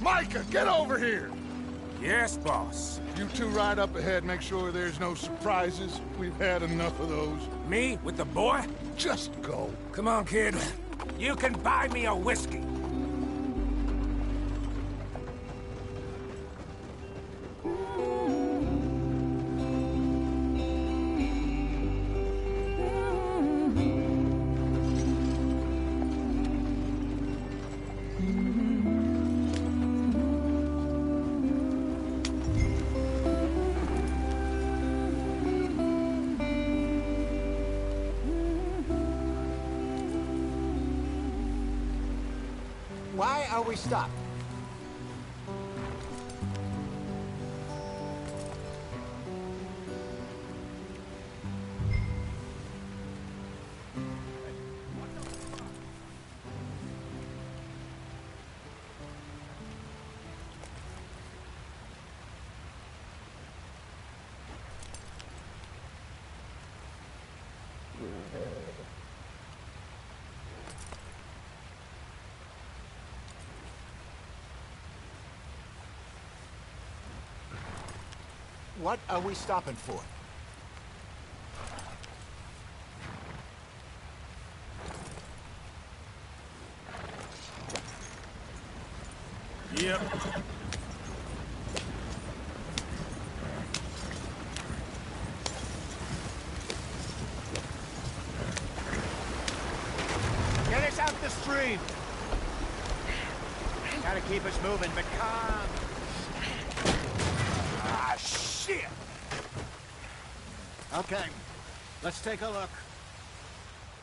Micah, get over here! Yes, boss. You two ride up ahead, make sure there's no surprises. We've had enough of those. Me with the boy? Just go. Come on, kid. You can buy me a whiskey. Why are we stopped? What are we stopping for? Yep. Get us out the stream! Gotta keep us moving, but calm. Ah, shit! Okay, let's take a look.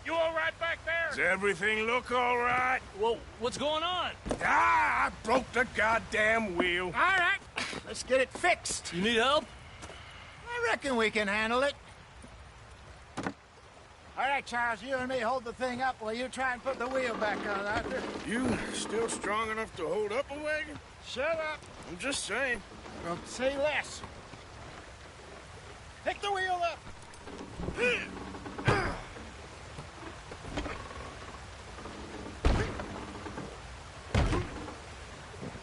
You all right back there? Does everything look all right? Well, what's going on? Ah, I broke the goddamn wheel. All right, let's get it fixed. You need help? I reckon we can handle it. All right, Charles, you and me hold the thing up while you try and put the wheel back on, Arthur. You still strong enough to hold up a wagon? Shut up. I'm just saying. Don't say less. Pick the wheel up.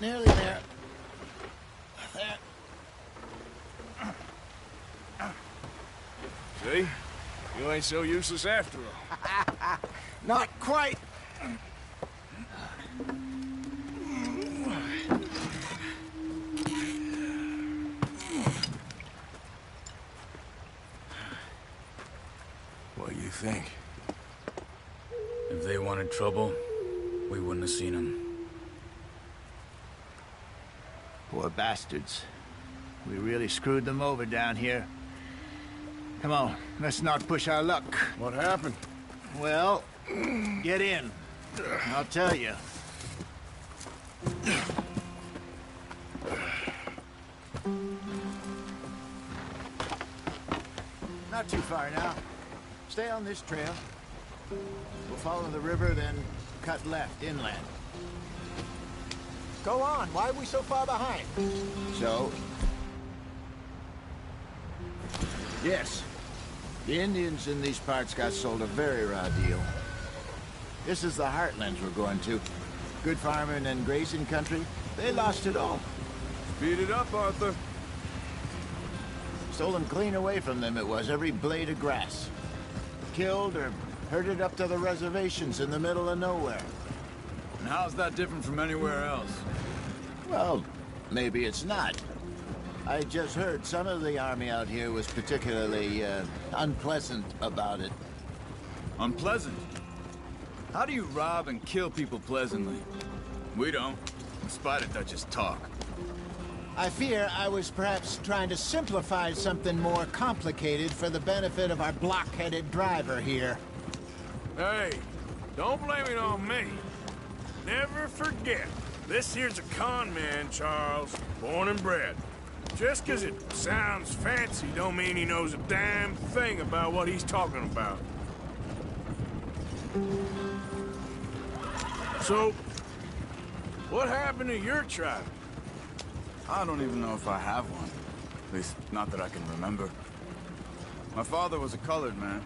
Nearly there. There. See? You ain't so useless after all. Not quite. What do you think? If they wanted trouble, we wouldn't have seen them. Poor bastards. We really screwed them over down here. Come on, let's not push our luck. What happened? Well, get in. I'll tell you. Not too far now. Stay on this trail. We'll follow the river, then cut left inland. Go on. Why are we so far behind? So? Yes. The Indians in these parts got sold a very raw deal. This is the heartlands we're going to. Good farming and grazing country. They lost it all. Speed it up, Arthur. Stolen clean away from them it was, every blade of grass. Killed or herded up to the reservations in the middle of nowhere. And how's that different from anywhere else? Well, maybe it's not. I just heard some of the army out here was particularly, unpleasant about it. Unpleasant? How do you rob and kill people pleasantly? We don't, in spite of Dutch's talk. I fear I was perhaps trying to simplify something more complicated for the benefit of our block-headed driver here. Hey, don't blame it on me. Never forget, this here's a con man, Charles, born and bred. Just 'cause it sounds fancy don't mean he knows a damn thing about what he's talking about. So, what happened to your tribe? I don't even know if I have one. At least, not that I can remember. My father was a colored man.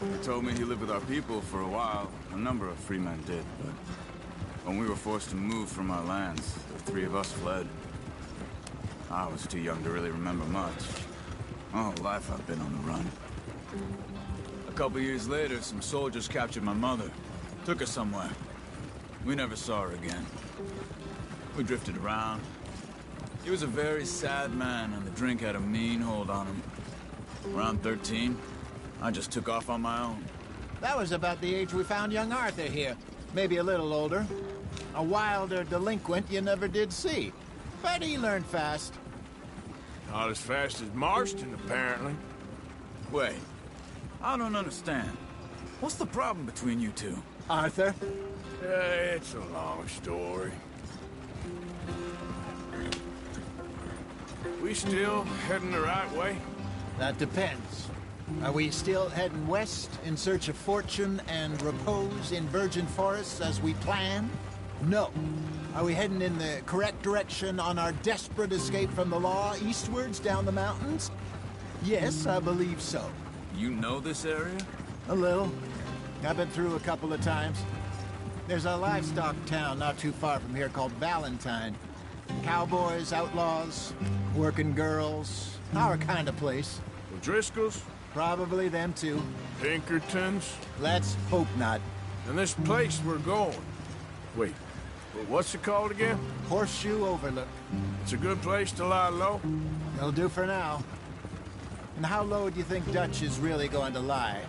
He told me he lived with our people for a while. A number of free men did, but When we were forced to move from our lands, the three of us fled. I was too young to really remember much. My whole life I've been on the run. A couple years later, some soldiers captured my mother. Took her somewhere. We never saw her again. We drifted around. He was a very sad man, and the drink had a mean hold on him. Around 13, I just took off on my own. That was about the age we found young Arthur here. Maybe a little older. A wilder delinquent you never did see. But he learned fast. Not as fast as Marston, apparently. Wait, I don't understand. What's the problem between you two? Arthur? It's a long story. We still heading the right way? That depends. Are we still heading west in search of fortune and repose in virgin forests as we planned? No. Are we heading in the correct direction on our desperate escape from the law eastwards down the mountains? Yes, I believe so. You know this area? A little. I've been through a couple of times. There's a livestock town not too far from here called Valentine. Cowboys, outlaws, working girls, our kind of place. The Driscolls? Probably them too. Pinkertons? Let's hope not. And this place we're going. Wait, what's it called again? Horseshoe Overlook. It's a good place to lie low? It'll do for now. And how low do you think Dutch is really going to lie?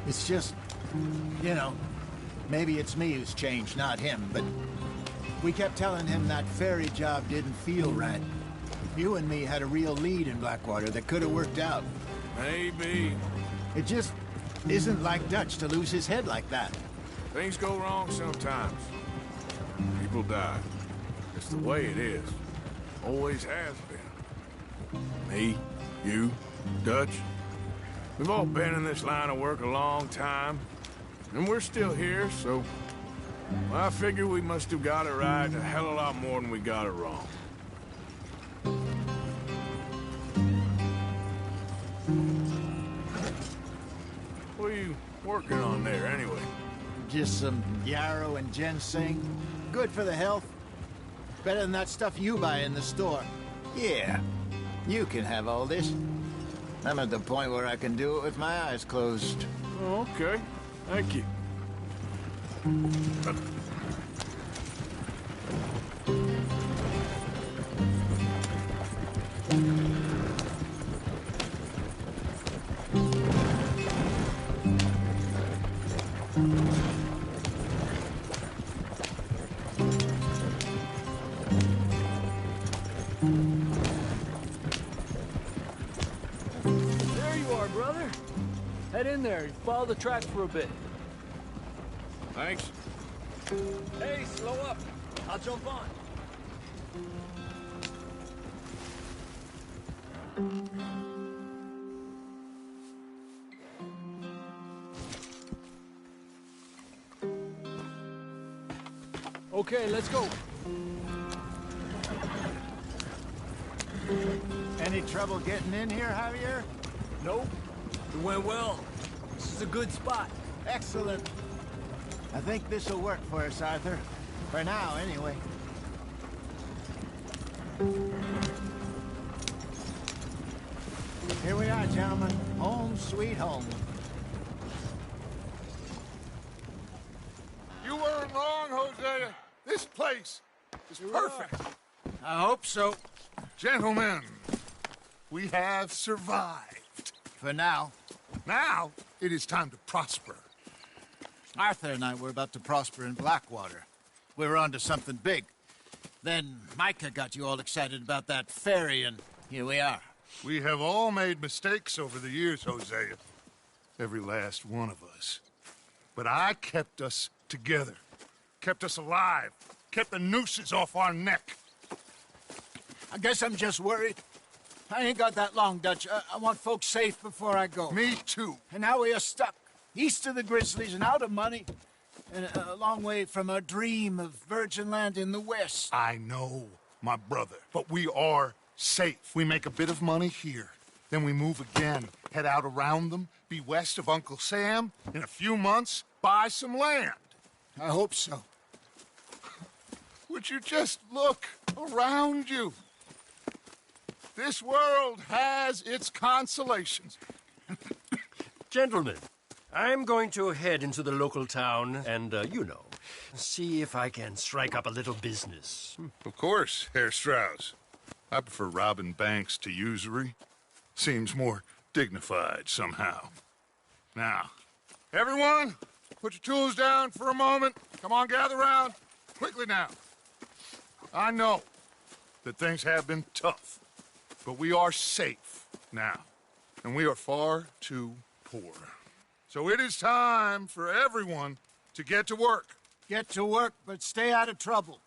It's just, you know, maybe it's me who's changed, not him, but we kept telling him that ferry job didn't feel right. You and me had a real lead in Blackwater that could have worked out. Maybe. It just isn't like Dutch to lose his head like that. Things go wrong sometimes. People die. It's the way it is. Always has been. Me, you, Dutch. We've all been in this line of work a long time. And we're still here, so... well, I figure we must have got it right a hell of a lot more than we got it wrong. What are you working on there, anyway? Just some yarrow and ginseng. Good for the health. Better than that stuff you buy in the store. Yeah, you can have all this. I'm at the point where I can do it with my eyes closed. Oh, okay. Thank you. There you are, brother. Head in there and follow the tracks for a bit. Thanks. Hey, slow up. I'll jump on. Okay, let's go. Any trouble getting in here, Javier? Nope. It went well. This is a good spot. Excellent. I think this'll work for us, Arthur. For now, anyway. Here we are, gentlemen. Home sweet home. You weren't wrong, Hosea. This place is perfect. I hope so. Gentlemen, we have survived. For now. Now, it is time to prosper. Arthur and I were about to prosper in Blackwater. We were onto something big. Then Micah got you all excited about that ferry, and here we are. We have all made mistakes over the years, Hosea. Every last one of us. But I kept us together. Kept us alive. Kept the nooses off our neck. I guess I'm just worried. I ain't got that long, Dutch. I want folks safe before I go. Me too. And now we are stuck, east of the Grizzlies and out of money, and a long way from our dream of virgin land in the west. I know, my brother. But we are safe. We make a bit of money here. Then we move again, head out around them, be west of Uncle Sam. In a few months, buy some land. I hope so. Would you just look around you? This world has its consolations. Gentlemen, I'm going to head into the local town and, see if I can strike up a little business. Of course, Herr Strauss. I prefer robbing banks to usury. Seems more dignified somehow. Now, everyone, put your tools down for a moment. Come on, gather round. Quickly now. I know that things have been tough, but we are safe now, and we are far too poor. So it is time for everyone to get to work. Get to work, but stay out of trouble.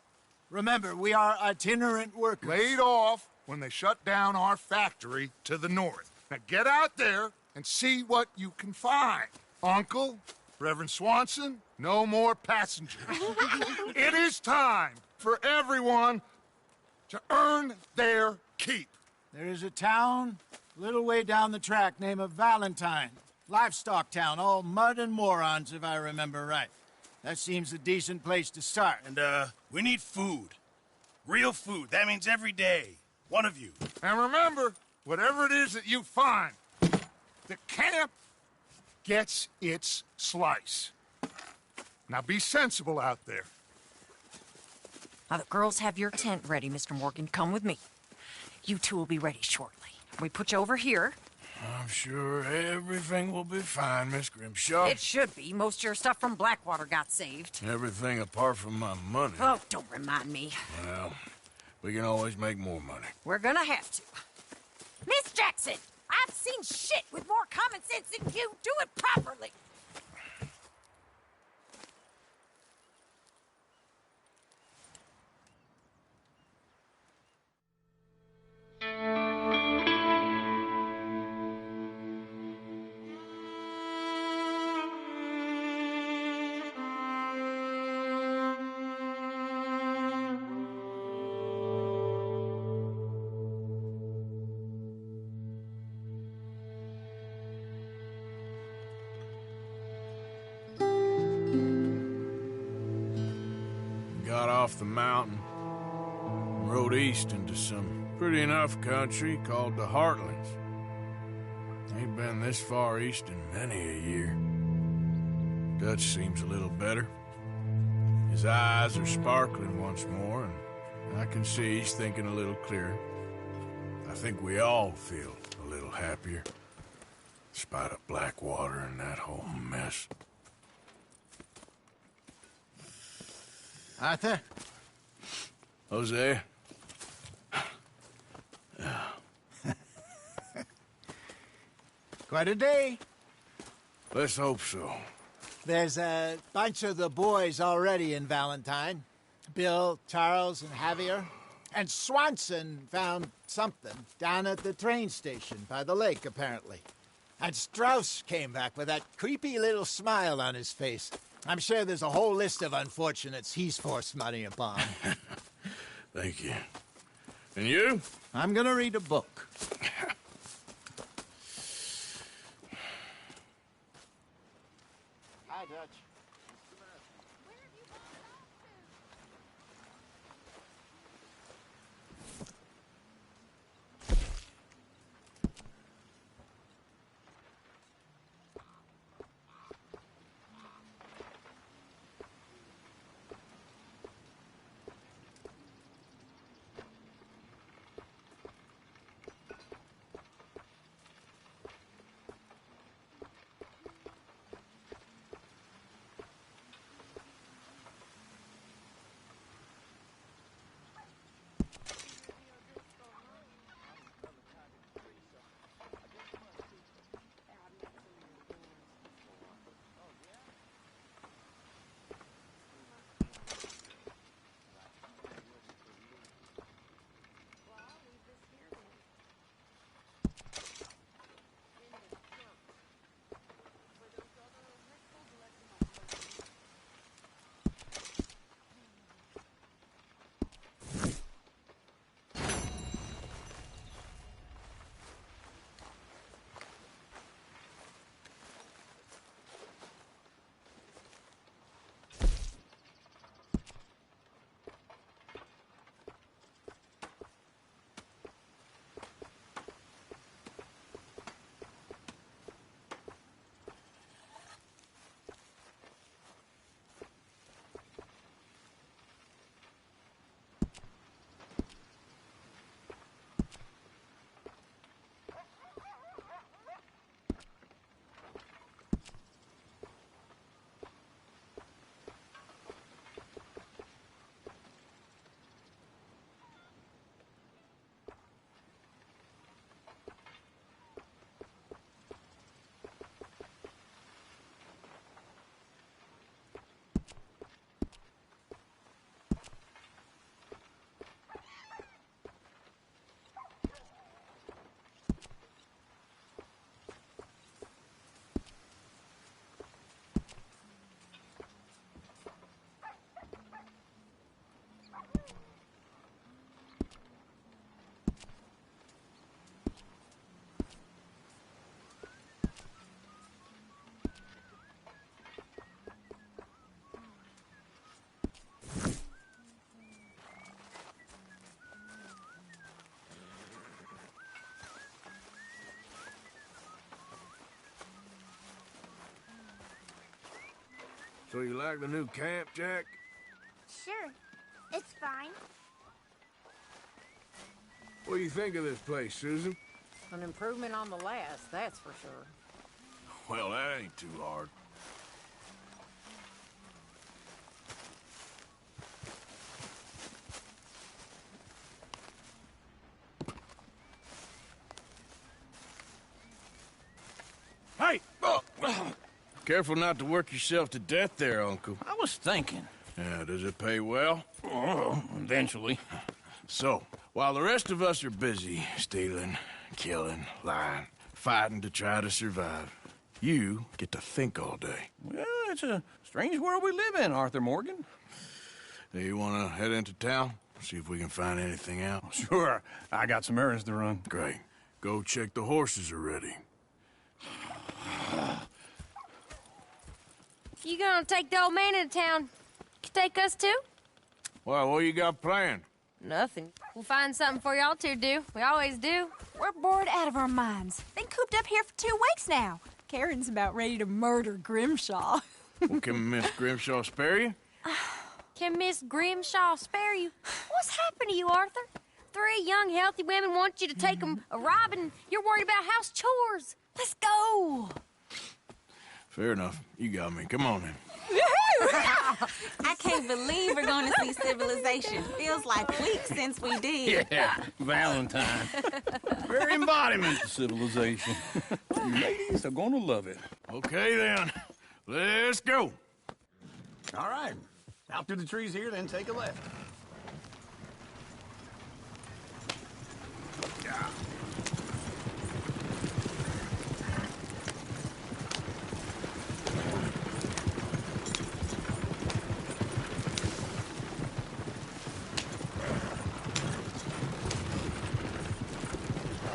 Remember, we are itinerant workers. Laid off when they shut down our factory to the north. Now get out there and see what you can find. Uncle, Reverend Swanson, no more passengers. It is time for everyone to earn their keep. There is a town a little way down the track named Valentine. Livestock town, all mud and morons, if I remember right. That seems a decent place to start. And, we need food. Real food. That means every day. One of you. And remember, whatever it is that you find, the camp gets its slice. Now be sensible out there. Now, the girls have your tent ready, Mr. Morgan. Come with me. You two will be ready shortly. We put you over here. I'm sure everything will be fine, Miss Grimshaw. It should be. Most of your stuff from Blackwater got saved. Everything apart from my money. Oh, don't remind me. Well, we can always make more money. We're gonna have to. Miss Jackson, I've seen shit with more common sense than you. Do it properly. Got off the mountain, rode east into some pretty enough country called the Heartlands. Ain't been this far east in many a year. Dutch seems a little better. His eyes are sparkling once more, and I can see he's thinking a little clearer. I think we all feel a little happier, in spite of Blackwater and that whole mess. Arthur? Jose? Quite a day. Let's hope so. There's a bunch of the boys already in Valentine. Bill, Charles, and Javier. And Swanson found something down at the train station by the lake, apparently. And Strauss came back with that creepy little smile on his face. I'm sure there's a whole list of unfortunates he's forced money upon. Thank you. And you? I'm gonna read a book. Hi, Dutch. So you like the new camp, Jack? Sure. It's fine. What do you think of this place, Susan? An improvement on the last, that's for sure. Well, that ain't too hard. Hey! Careful not to work yourself to death there, Uncle. I was thinking. Yeah, does it pay well? Oh, eventually. So, while the rest of us are busy stealing, killing, lying, fighting to try to survive, you get to think all day. Well, it's a strange world we live in, Arthur Morgan. Hey, you want to head into town? See if we can find anything out? Sure. I got some errands to run. Great. Go check the horses are ready. You gonna take the old man into town? You take us too? Well, what you got planned? Nothing. We'll find something for y'all to do. We always do. We're bored out of our minds. Been cooped up here for 2 weeks now. Karen's about ready to murder Grimshaw. Well, can Miss Grimshaw spare you? Can Miss Grimshaw spare you? What's happened to you, Arthur? 3 young, healthy women want you to take them a robbing. You're worried about house chores. Let's go. Fair enough. You got me. Come on, then. I can't believe we're going to see civilization. Feels like weeks since we did. Yeah, Valentine. Very embodiment of civilization. You ladies are gonna love it. Okay, then. Let's go. All right. Out through the trees here, then take a left.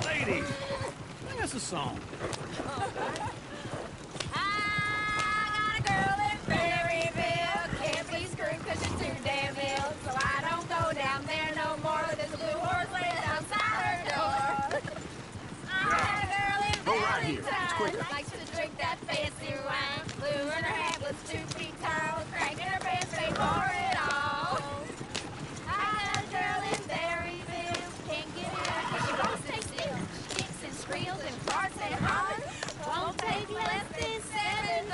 Ladies, sing us a song. I got a girl in Berryville. Can't be screwed 'cause she's too damn ill. So I don't go down there no more. There's a blue horse laying outside her door. I got a girl in Valentine. Likes to drink that fancy wine. Blue in her hat was 2 feet tall. Cracking her pants paid for it all. I got a girl in Berryville. Can't get it out 'cause she won't stay still. She kicks and squeals and farts and hollers. Won't take less than $7.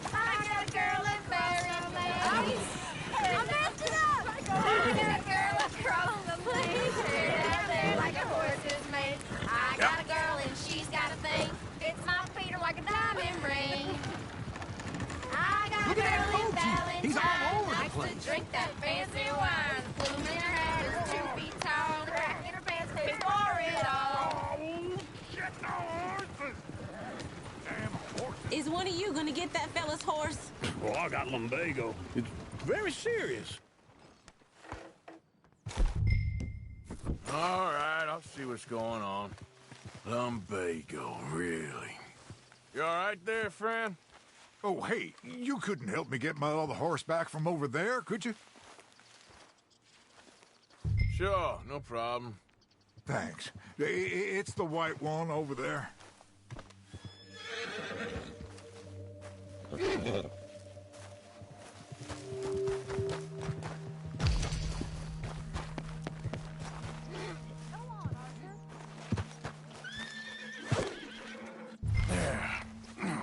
I got a girl in Berryville. I'm messed it up. I got a girl across the plains. Down there like a horse is made. I got a girl and she's got a thing. Fits my feet are like a diamond ring. I got a girl in Valentine. He's all over the Likes place. to drink that fancy wine. Bloom in her hat is 2 feet tall. Crack in her pants pays for it all. Shit, no horses! Damn horses! Is one of you going to get that fella's horse? Well, I got lumbago. It's very serious. All right, I'll see what's going on. Lumbago, really? You all right there, friend? Oh, hey, you couldn't help me get my other horse back from over there, could you? Sure, no problem. Thanks. It's the white one over there.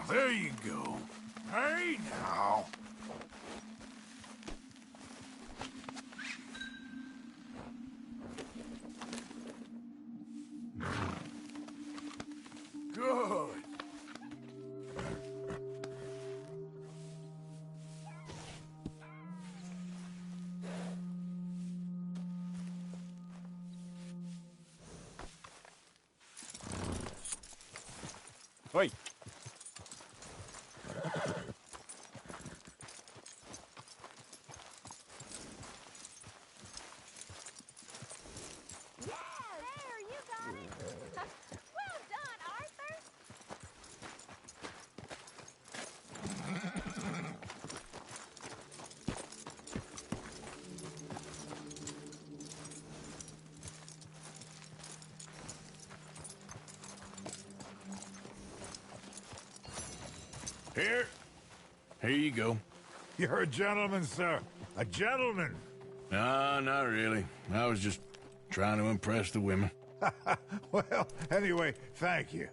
There you go. Hey, now. Good. Wait. There, you got it. Well done, Arthur. Here. Here you go. You're a gentleman, sir. A gentleman. No, not really. I was just trying to impress the women. Well, anyway, thank you.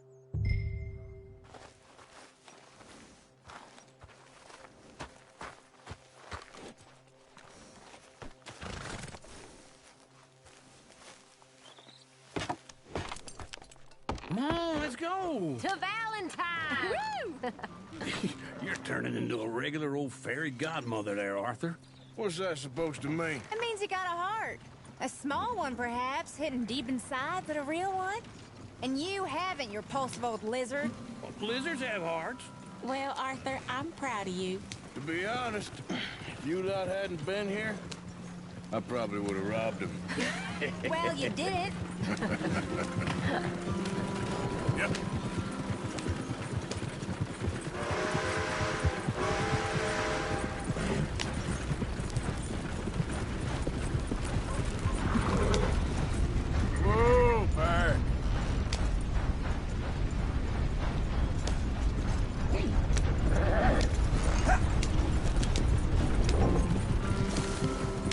Come on, let's go. To Valentine! Woo! You're turning into a regular old fairy godmother there, Arthur. What's that supposed to mean? It means you got a heart. A small one, perhaps, hidden deep inside, but a real one. And you haven't, you repulsive old lizard. Well, lizards have hearts. Well, Arthur, I'm proud of you. To be honest, if you lot hadn't been here, I probably would have robbed him. Well, you did it. Yep. Whoa, Barry.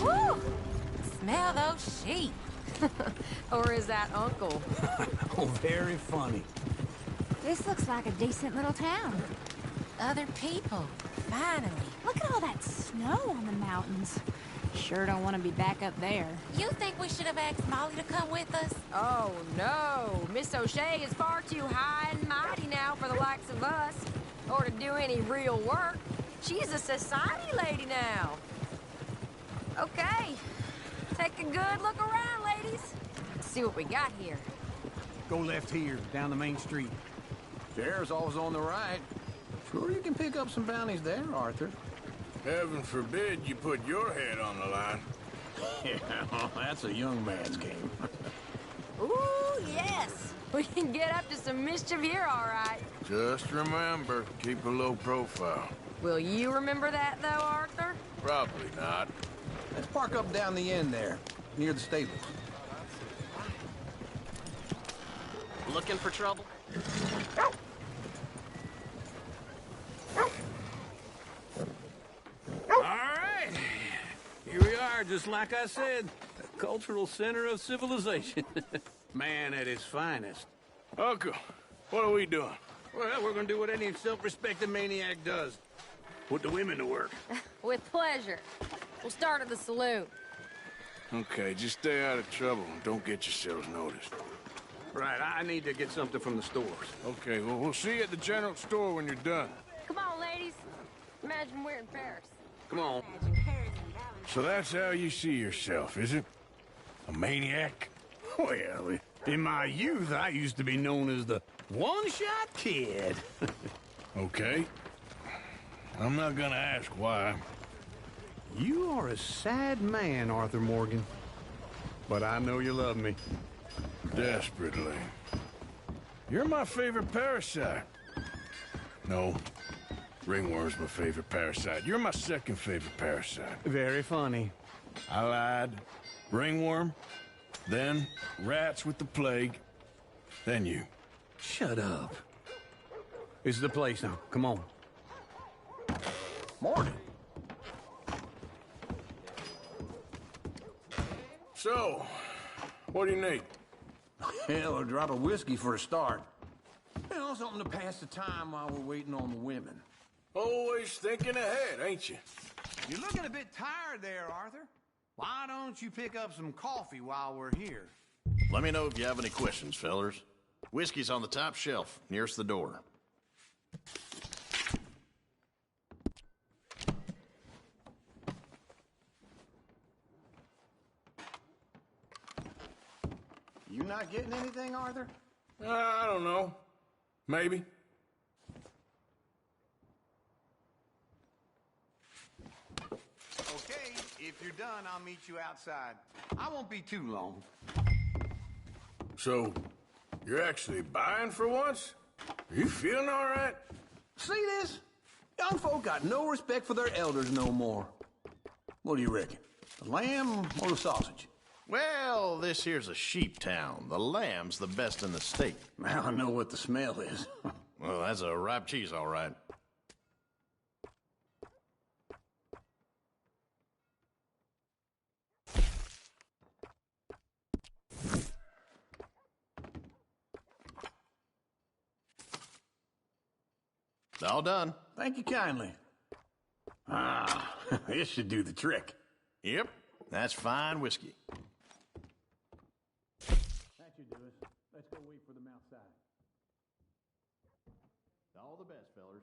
Woo! Smell those sheep. Or is that Uncle? Oh, very funny. This looks like a decent little town. Other people, finally. Look at all that snow on the mountains. Sure don't want to be back up there. You think we should have asked Molly to come with us? Oh, no. Miss O'Shea is far too high and mighty now for the likes of us. Or to do any real work. She's a society lady now. Okay. Take a good look around, ladies. Let's see what we got here. Go left here, down the main street. Sheriff's always on the right. Sure you can pick up some bounties there, Arthur. Heaven forbid you put your head on the line. Yeah, well, that's a young man's game. Ooh, yes. We can get up to some mischief here, all right. Just remember, keep a low profile. Will you remember that, though, Arthur? Probably not. Let's park up down the end there, near the stables. Looking for trouble? All right. Here we are, just like I said. The cultural center of civilization. Man at his finest. Uncle, what are we doing? Well, we're gonna do what any self-respecting maniac does. Put the women to work. With pleasure. We'll start at the saloon. Okay, just stay out of trouble and don't get yourselves noticed. Right, I need to get something from the stores. Okay, well, we'll see you at the general store when you're done. Come on, ladies. Imagine we're in Paris. Come on. So that's how you see yourself, is it? A maniac? Well, in my youth, I used to be known as the one-shot kid. Okay. I'm not gonna ask why. You are a sad man, Arthur Morgan. But I know you love me. Desperately. You're my favorite parasite. No. Ringworm's my favorite parasite. You're my second favorite parasite. Very funny. I lied. Ringworm. Then rats with the plague. Then you. Shut up. This is the place now. Come on. Morning. So, what do you need? Hell, a drop of whiskey for a start. You know, something to pass the time while we're waiting on the women. Always thinking ahead, ain't you? You're looking a bit tired there, Arthur. Why don't you pick up some coffee while we're here? Let me know if you have any questions, fellers. Whiskey's on the top shelf, nearest the door. You not getting anything, Arthur? I don't know. Maybe. Okay, if you're done, I'll meet you outside. I won't be too long. So, you're actually buying for once? Are you feeling all right? See this? Young folk got no respect for their elders no more. What do you reckon? The lamb or the sausage? Well, this here's a sheep town. The lamb's the best in the state. Now I know what the smell is. Well, that's a ripe cheese, all right. All done. Thank you kindly. Ah, this should do the trick. Yep, that's fine whiskey. That should do us. Let's go wait for them outside. All the best, fellers.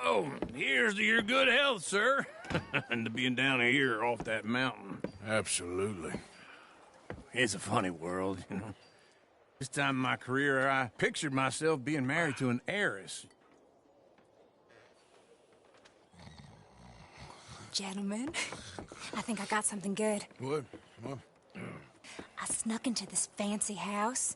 Oh, here's to your good health, sir. And to being down here off that mountain. Absolutely. It's a funny world, you know. This time in my career, I pictured myself being married to an heiress. Gentlemen, I think I got something good. What? I snuck into this fancy house.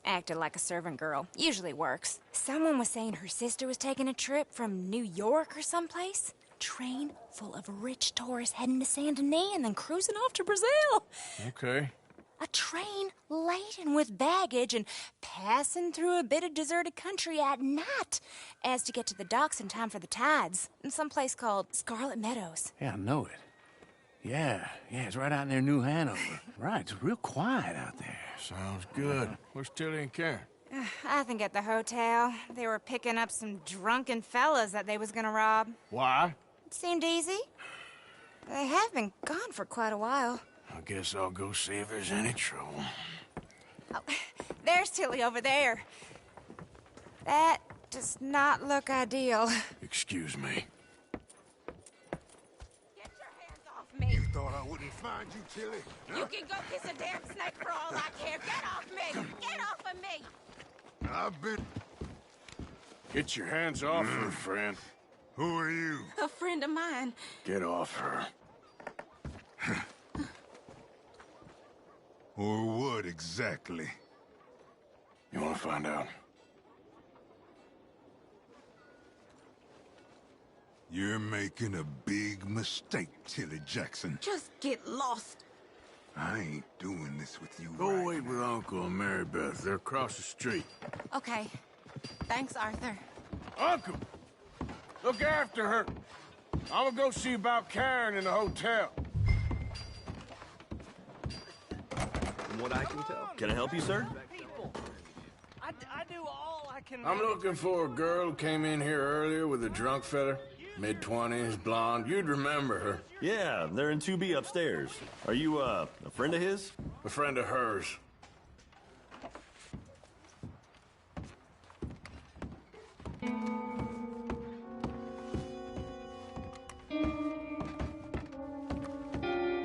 Acted like a servant girl. Usually works. Someone was saying her sister was taking a trip from New York or someplace. Train full of rich tourists heading to Saint Denis and then cruising off to Brazil. Okay. A train laden with baggage and passing through a bit of deserted country at night as to get to the docks in time for the tides in some place called Scarlet Meadows. Yeah, I know it. Yeah, it's right out near New Hanover. Right, it's real quiet out there. Sounds good. Where's Tilly and Karen? I think at the hotel. They were picking up some drunken fellas that they was gonna rob. Why? It seemed easy. They have been gone for quite a while. I guess I'll go see if there's any trouble. Oh, there's Tilly over there. That does not look ideal. Excuse me. You thought I wouldn't find you, Tilly? You can go kiss a damn snake for all I care. Get off me! Get off of me! I've been... Get your hands off her, friend. Who are you? A friend of mine. Get off her. Or what exactly? You want to find out? You're making a big mistake, Tilly Jackson. Just get lost. I ain't doing this with you. Go wait with Uncle and Mary Beth. They're across the street. Okay. Thanks, Arthur. Uncle! Look after her. I'm gonna go see about Karen in the hotel. From what I can tell. Can I help you, sir? I do all I can... I'm looking for a girl who came in here earlier with a drunk fella. Mid-20s, blonde. You'd remember her. Yeah, they're in 2B upstairs. Are you, a friend of his? A friend of hers.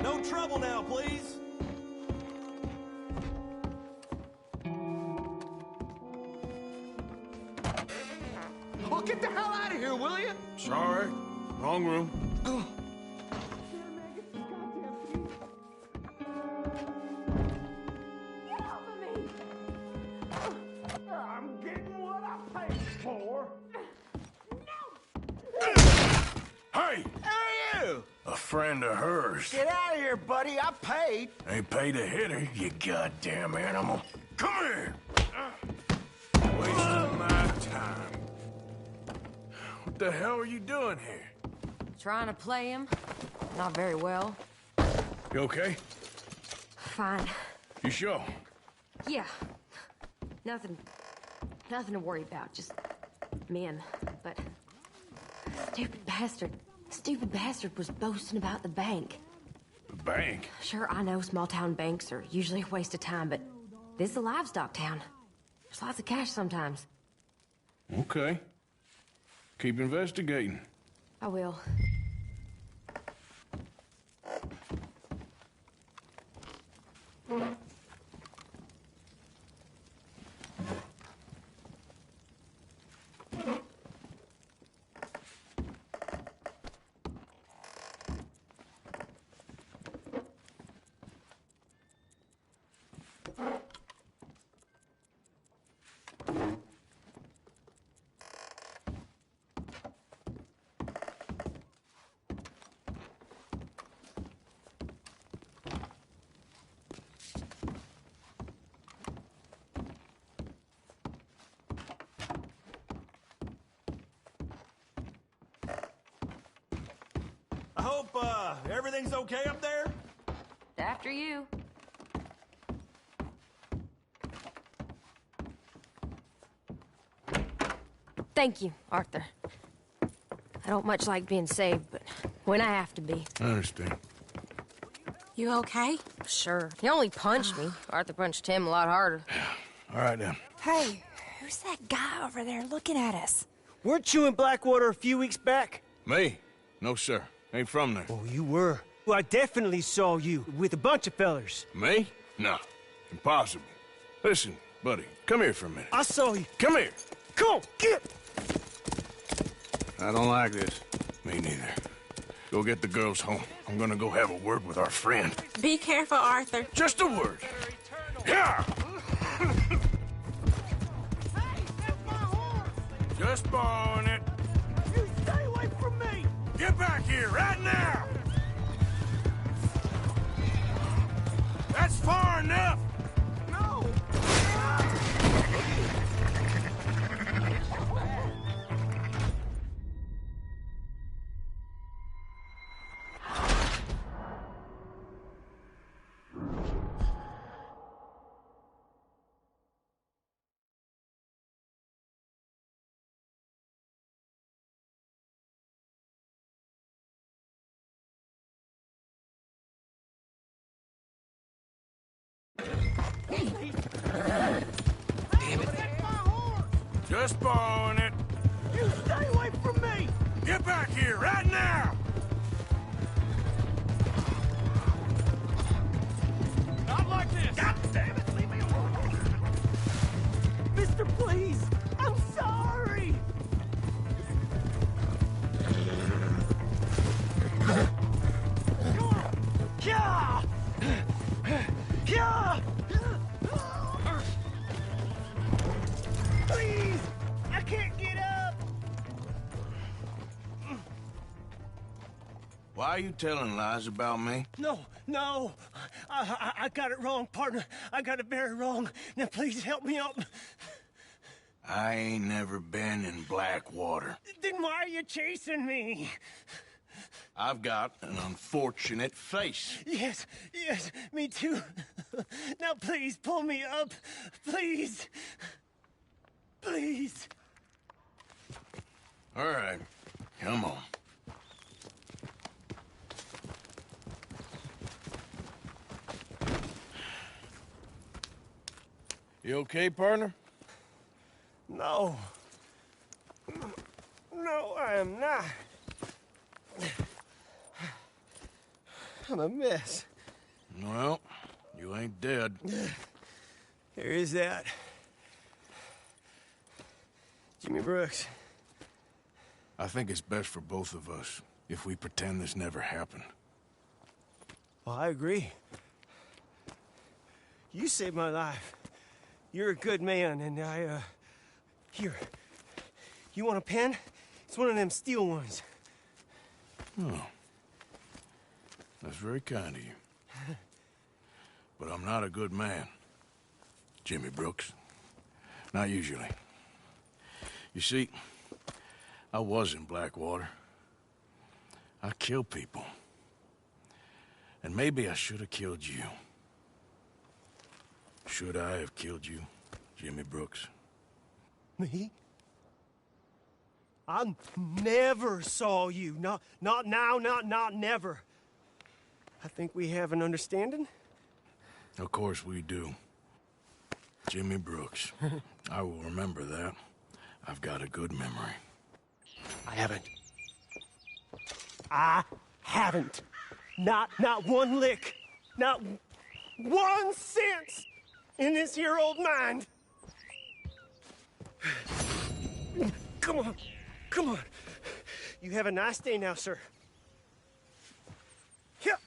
No trouble now, please. Oh, get the hell out of here, will you? Sorry. Wrong room. I'm getting what I paid for. Hey! Who are you? A friend of hers. Get out of here, buddy. I paid. Ain't paid to hit her, you goddamn animal. Come here! Wasting my time. What the hell are you doing here? Trying to play him. Not very well. You okay? Fine. You sure? Yeah. Nothing to worry about. Just men. But stupid bastard was boasting about the bank. The bank? Sure, I know small town banks are usually a waste of time, but this is a livestock town. There's lots of cash sometimes. Okay. Keep investigating. I will. I hope, everything's okay up there? After you. Thank you, Arthur. I don't much like being saved, but when I have to be. I understand. You okay? Sure. He only punched me. Arthur punched him a lot harder. All right, then. Hey, who's that guy over there looking at us? Weren't you in Blackwater a few weeks back? Me? No, sir. Ain't from there. Oh, you were. Well, I definitely saw you with a bunch of fellers. Me? No. Impossible. Listen, buddy, come here for a minute. I saw you. Come here. Come on, get! I don't like this. Me neither. Go get the girls home. I'm gonna go have a word with our friend. Be careful, Arthur. Just a word. Yeah! Just borrowing it. You stay away from me! Get back here right now! That's far enough! No! Just borrowing it. You stay away from me! Get back here right now! Not like this! God damn it, leave me alone! Mister, please! I'm sorry! Yeah! Yeah! Please! I can't get up! Why are you telling lies about me? No. I got it wrong, partner. I got it very wrong. Now, please help me up. I ain't never been in Blackwater. Then why are you chasing me? I've got an unfortunate face. Yes, me too. Now, please, pull me up. Please. Please. All right, come on. You okay, partner? No. No, I am not. I'm a mess. Well, you ain't dead. There is that. Jimmy Brooks. I think it's best for both of us if we pretend this never happened. Well, I agree. You saved my life. You're a good man, and Here. You want a pen? It's one of them steel ones. Oh. That's very kind of you. But I'm not a good man, Jimmy Brooks. Not usually. You see, I was in Blackwater. I killed people. And maybe I should have killed you. Should I have killed you, Jimmy Brooks? Me? I never saw you. Not now, not never. I think we have an understanding. Of course we do. Jimmy Brooks. I will remember that. I've got a good memory. I haven't. Not one lick. Not 1 cent in this here old mind. Come on. You have a nice day now, sir. Here.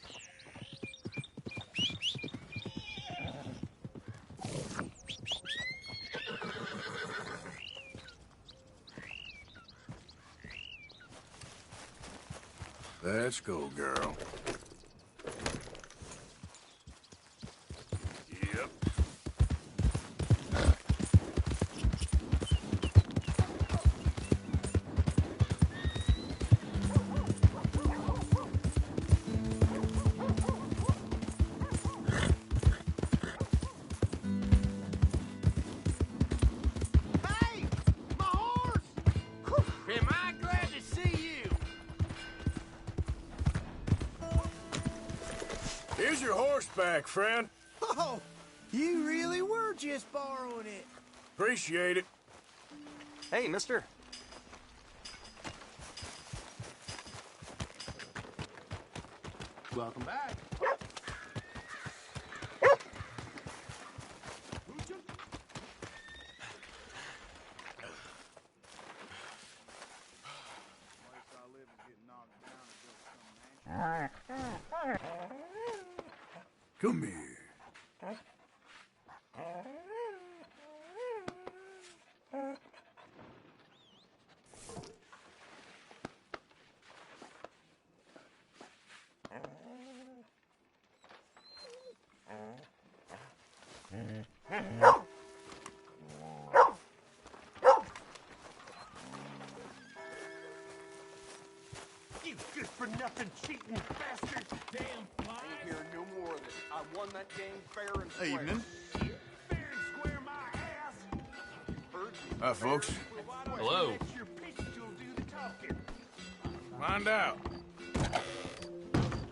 Let's go, girl. Yep. Hey! My horse! Am I glad to see you? Here's your horseback, friend. Oh, you really were just borrowing it. Appreciate it. Hey, mister. Welcome back. Come here. You good-for-nothing cheating bastard! Damn fly! Ain't hearing no more of it. I won that game fair and square. Evening. Fair and square, my ass! Heard you. Hi, folks. Hello. Let your pistol do the talking. Find out.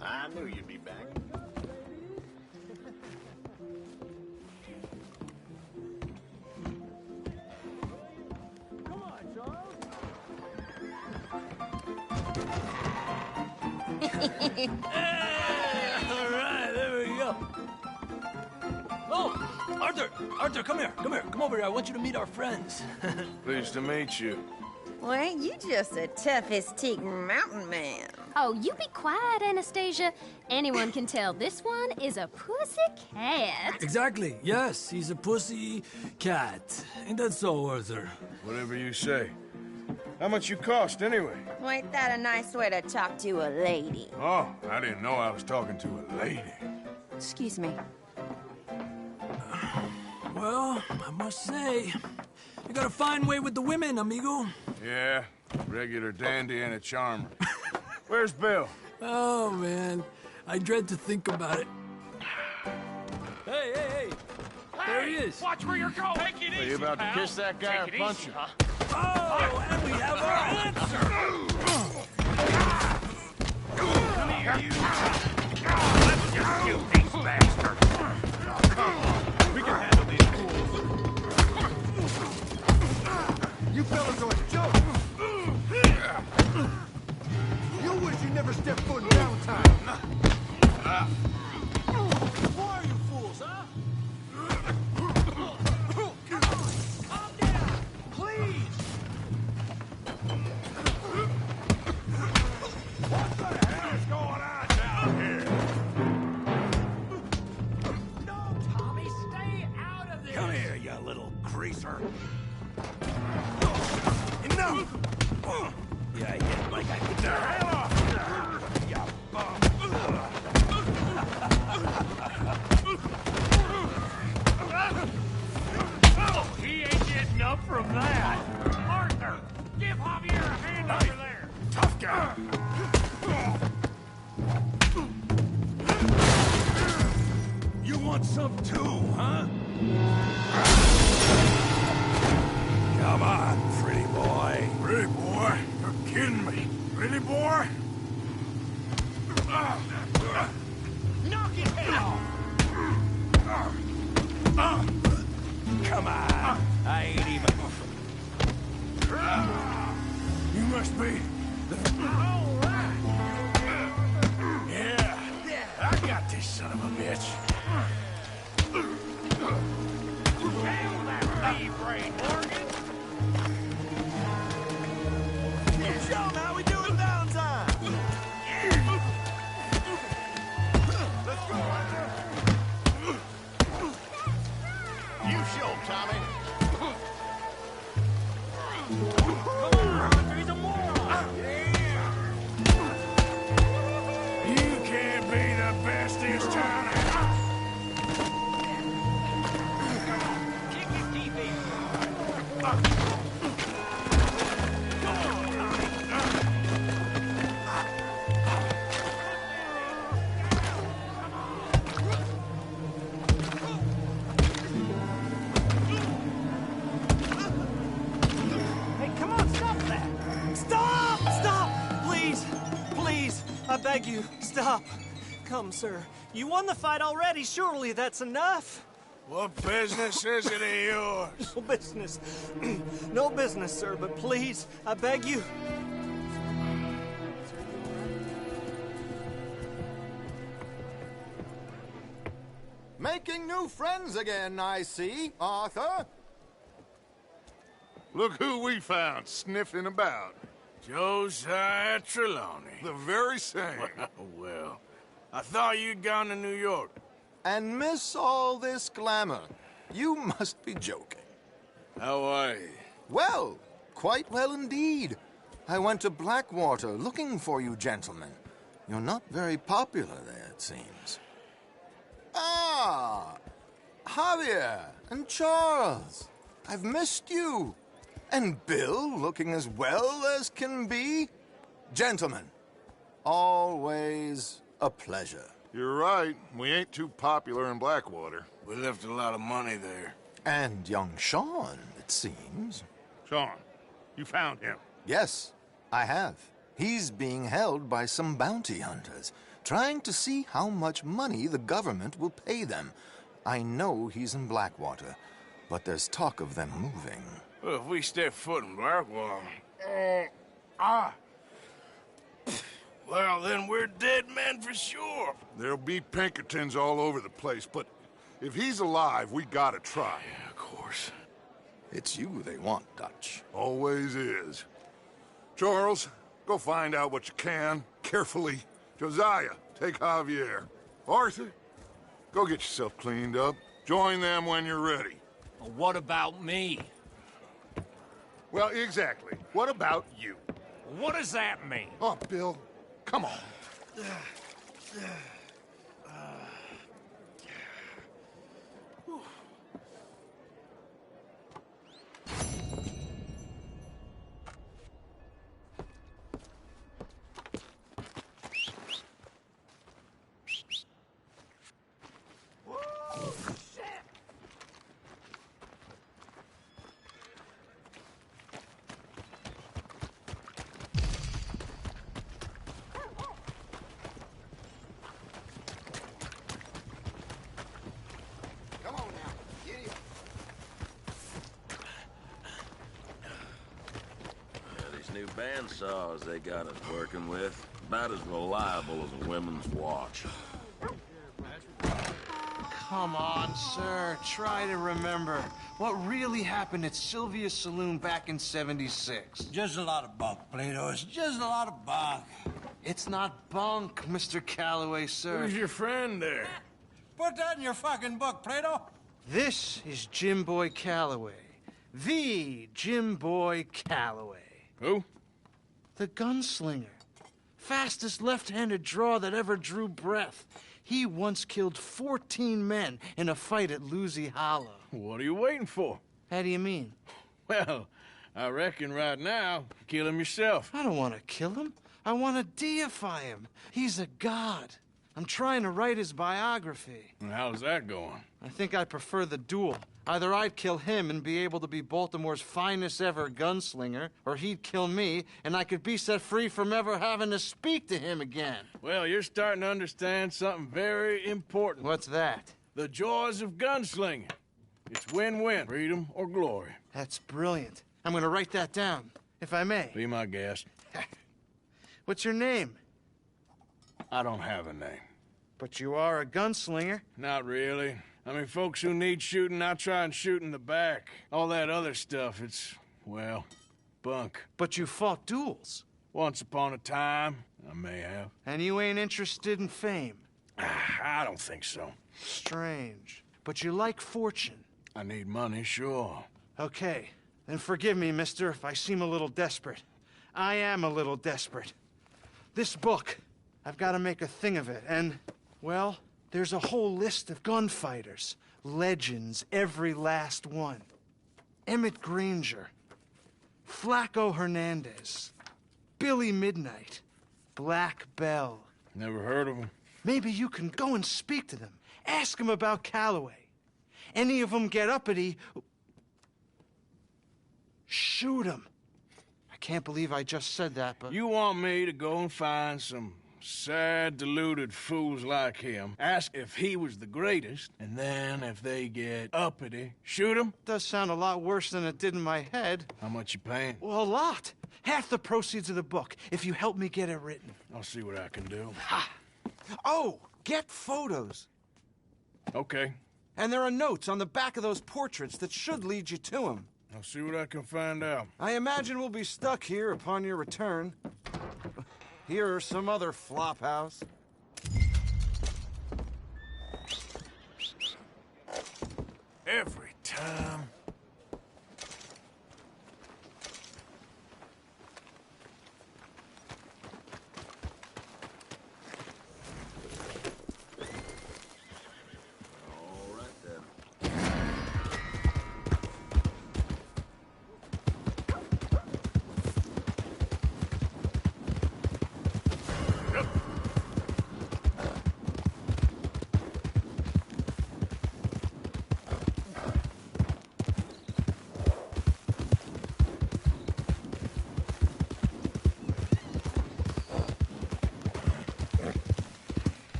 I knew you'd be back. Come on, Charles. All right, there we go. Oh, Arthur, come here. Come over here. I want you to meet our friends. Pleased to meet you. Well, ain't you just the toughest teak mountain man? Oh, you be quiet, Anastasia. Anyone can tell this one is a pussy cat. Exactly. Yes, he's a pussy cat. Ain't that so, Arthur? Whatever you say. How much you cost, anyway? Well, ain't that a nice way to talk to a lady? Oh, I didn't know I was talking to a lady. Excuse me. Well, I must say, you got a fine way with the women, amigo. Yeah, regular dandy and a charmer. Where's Bill? Oh, man. I dread to think about it. Hey! There he is. Watch where you're going. Take it easy, Are you about to pal. kiss that guy or Take it punch easy, him? huh? Oh, and we have our answer. Come here, you. Let's just shoot these bastards. We can handle these fools. You fellas are a joke. You wish you never stepped foot in downtown. greaser. Enough! Yeah, yeah, like I get the hell off! You bum! Oh, he ain't getting up from that. Arthur, give Javier a hand over there. Tough guy. You want some too, huh? Come on, pretty boy. Pretty boy? You're kidding me. Pretty boy? Knock his head off. Come on. I ain't even... You must be... All right. Yeah, I got this son of a bitch. Hell that pea-brain, Morgan. Show 'em how we do it downtime. Let's go, Hunter. You show 'em, Tommy. Come on, Hunter, he's a moron. You can't be the best this town has. Kick his teeth in. Hey, come on, stop that! Stop! Stop! Please! Please! I beg you, stop! Come, sir. You won the fight already. Surely that's enough. What business is it of yours? No business. No business, sir, but please, I beg you. Making new friends again, I see, Arthur. Look who we found sniffing about. Josiah Trelawney. The very same. Well, I thought you'd gone to New York. And miss all this glamour. You must be joking. How are you? Well, quite well indeed. I went to Blackwater looking for you gentlemen. You're not very popular there, it seems. Ah, Javier and Charles. I've missed you. And Bill looking as well as can be. Gentlemen, always a pleasure. You're right. We ain't too popular in Blackwater. We left a lot of money there. And young Sean, it seems. Sean, you found him? Yes, I have. He's being held by some bounty hunters, trying to see how much money the government will pay them. I know he's in Blackwater, but there's talk of them moving. Well, if we step foot in Blackwater... Well, then we're dead men for sure. There'll be Pinkertons all over the place, but if he's alive, we gotta try. Yeah, of course. It's you they want, Dutch. Always is. Charles, go find out what you can, carefully. Josiah, take Javier. Arthur, go get yourself cleaned up. Join them when you're ready. Well, what about me? Well, exactly. What about you? What does that mean? Oh, Bill, come on. New bandsaws they got us working with. About as reliable as a women's watch. Come on, sir. Try to remember what really happened at Sylvia's Saloon back in '76. Just a lot of bunk, Plato. It's just a lot of bunk. It's not bunk, Mr. Calloway, sir. Who's your friend there? Put that in your fucking book, Plato. This is Jim Boy Calloway. The Jim Boy Calloway. Who? The gunslinger. Fastest left-handed draw that ever drew breath. He once killed 14 men in a fight at Lucy Hollow. What are you waiting for? How do you mean? Well, I reckon right now, kill him yourself. I don't want to kill him. I want to deify him. He's a god. I'm trying to write his biography. And how's that going? I think I prefer the duel. Either I'd kill him and be able to be Baltimore's finest ever gunslinger, or he'd kill me and I could be set free from ever having to speak to him again. Well, you're starting to understand something very important. What's that? The joys of gunslinging. It's win-win, freedom or glory. That's brilliant. I'm gonna write that down, if I may. Be my guest. What's your name? I don't have a name. But you are a gunslinger. Not really. I mean, folks who need shooting, I try and shoot in the back. All that other stuff, it's, well, bunk. But you fought duels. Once upon a time, I may have. And you ain't interested in fame. I don't think so. Strange. But you like fortune. I need money, sure. Okay. Then forgive me, mister, if I seem a little desperate. I am a little desperate. This book, I've got to make a thing of it, and, well, there's a whole list of gunfighters. Legends, every last one. Emmett Granger. Flaco Hernandez. Billy Midnight. Black Bell. Never heard of them. Maybe you can go and speak to them. Ask them about Calloway. Any of them get uppity, shoot them. I can't believe I just said that, but... You want me to go and find some sad, deluded fools like him, ask if he was the greatest, and then if they get uppity, shoot him? Does sound a lot worse than it did in my head. How much you paying? Well, a lot. Half the proceeds of the book, if you help me get it written. I'll see what I can do. Ha! Oh, get photos. Okay. And there are notes on the back of those portraits that should lead you to him. I'll see what I can find out. I imagine we'll be stuck here upon your return. Here or some other flophouse. Every time.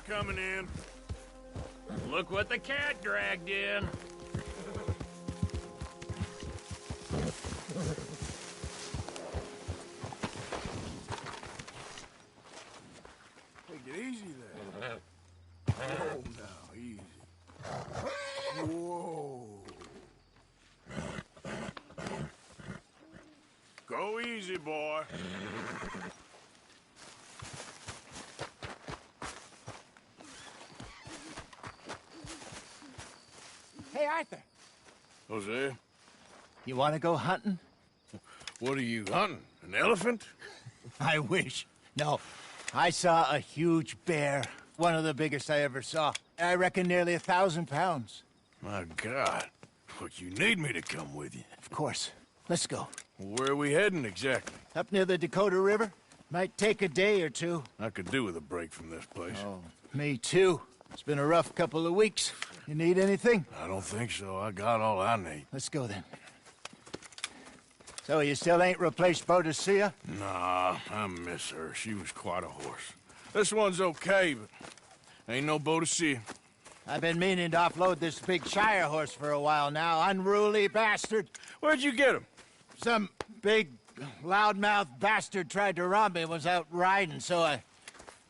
Coming in. Look what the cat dragged in. Take it easy there. Oh, now, easy. Whoa. Go easy, boy. Hey, Arthur. Jose? You want to go hunting? What are you hunting? An elephant? I wish. No. I saw a huge bear. One of the biggest I ever saw. I reckon nearly 1,000 pounds. My God. Look, you need me to come with you. Of course. Let's go. Where are we heading exactly? Up near the Dakota River. Might take a day or two. I could do with a break from this place. Oh, me too. It's been a rough couple of weeks. You need anything? I don't think so. I got all I need. Let's go then. So you still ain't replaced Boadicea? Nah, I miss her. She was quite a horse. This one's okay, but ain't no Boadicea. I've been meaning to offload this big Shire horse for a while now. Unruly bastard. Where'd you get him? Some big, loudmouth bastard tried to rob me and was out riding, so I...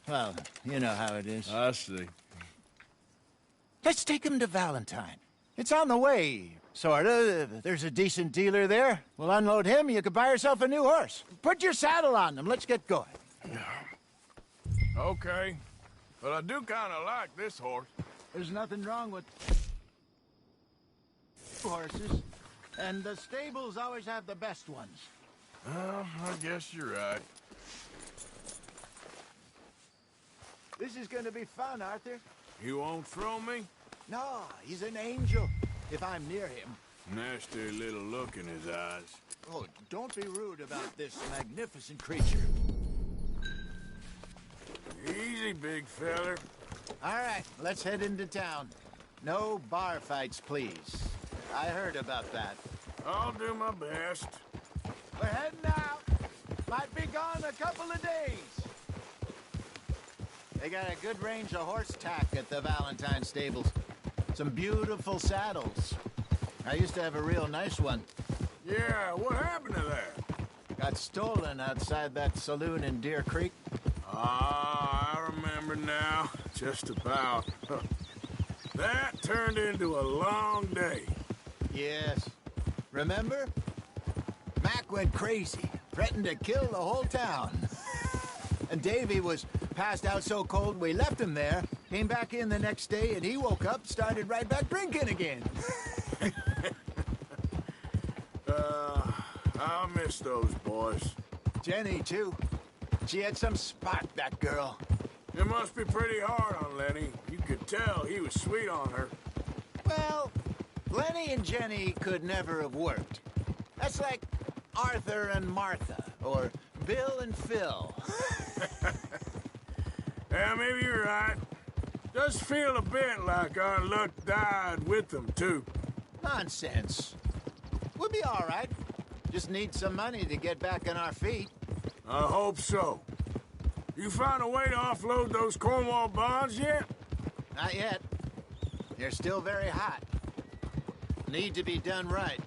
Well, you know how it is. I see. Let's take him to Valentine. It's on the way, sorta. There's a decent dealer there. We'll unload him, you could buy yourself a new horse. Put your saddle on him, let's get going. Okay. But I do kind of like this horse. There's nothing wrong with horses, and the stables always have the best ones. Well, I guess you're right. This is gonna be fun, Arthur. You won't throw me? No, he's an angel, if I'm near him. Nasty little look in his eyes. Oh, don't be rude about this magnificent creature. Easy, big feller. All right, let's head into town. No bar fights, please. I heard about that. I'll do my best. We're heading out. Might be gone a couple of days. They got a good range of horse tack at the Valentine stables. Some beautiful saddles. I used to have a real nice one. Yeah, what happened to that? Got stolen outside that saloon in Deer Creek. Ah, I remember now. Just about. That turned into a long day. Yes. Remember? Mac went crazy, threatened to kill the whole town. And Davy was passed out so cold we left him there, came back in the next day, and he woke up, started right back drinking again. I'll miss those boys. Jenny, too. She had some spark, that girl. It must be pretty hard on Lenny. You could tell he was sweet on her. Well, Lenny and Jenny could never have worked. That's like Arthur and Martha, or Bill and Phil. Yeah, maybe you're right. Does feel a bit like our luck died with them, too. Nonsense. We'll be all right. Just need some money to get back on our feet. I hope so. You found a way to offload those Cornwall bonds yet? Not yet. They're still very hot. Need to be done right.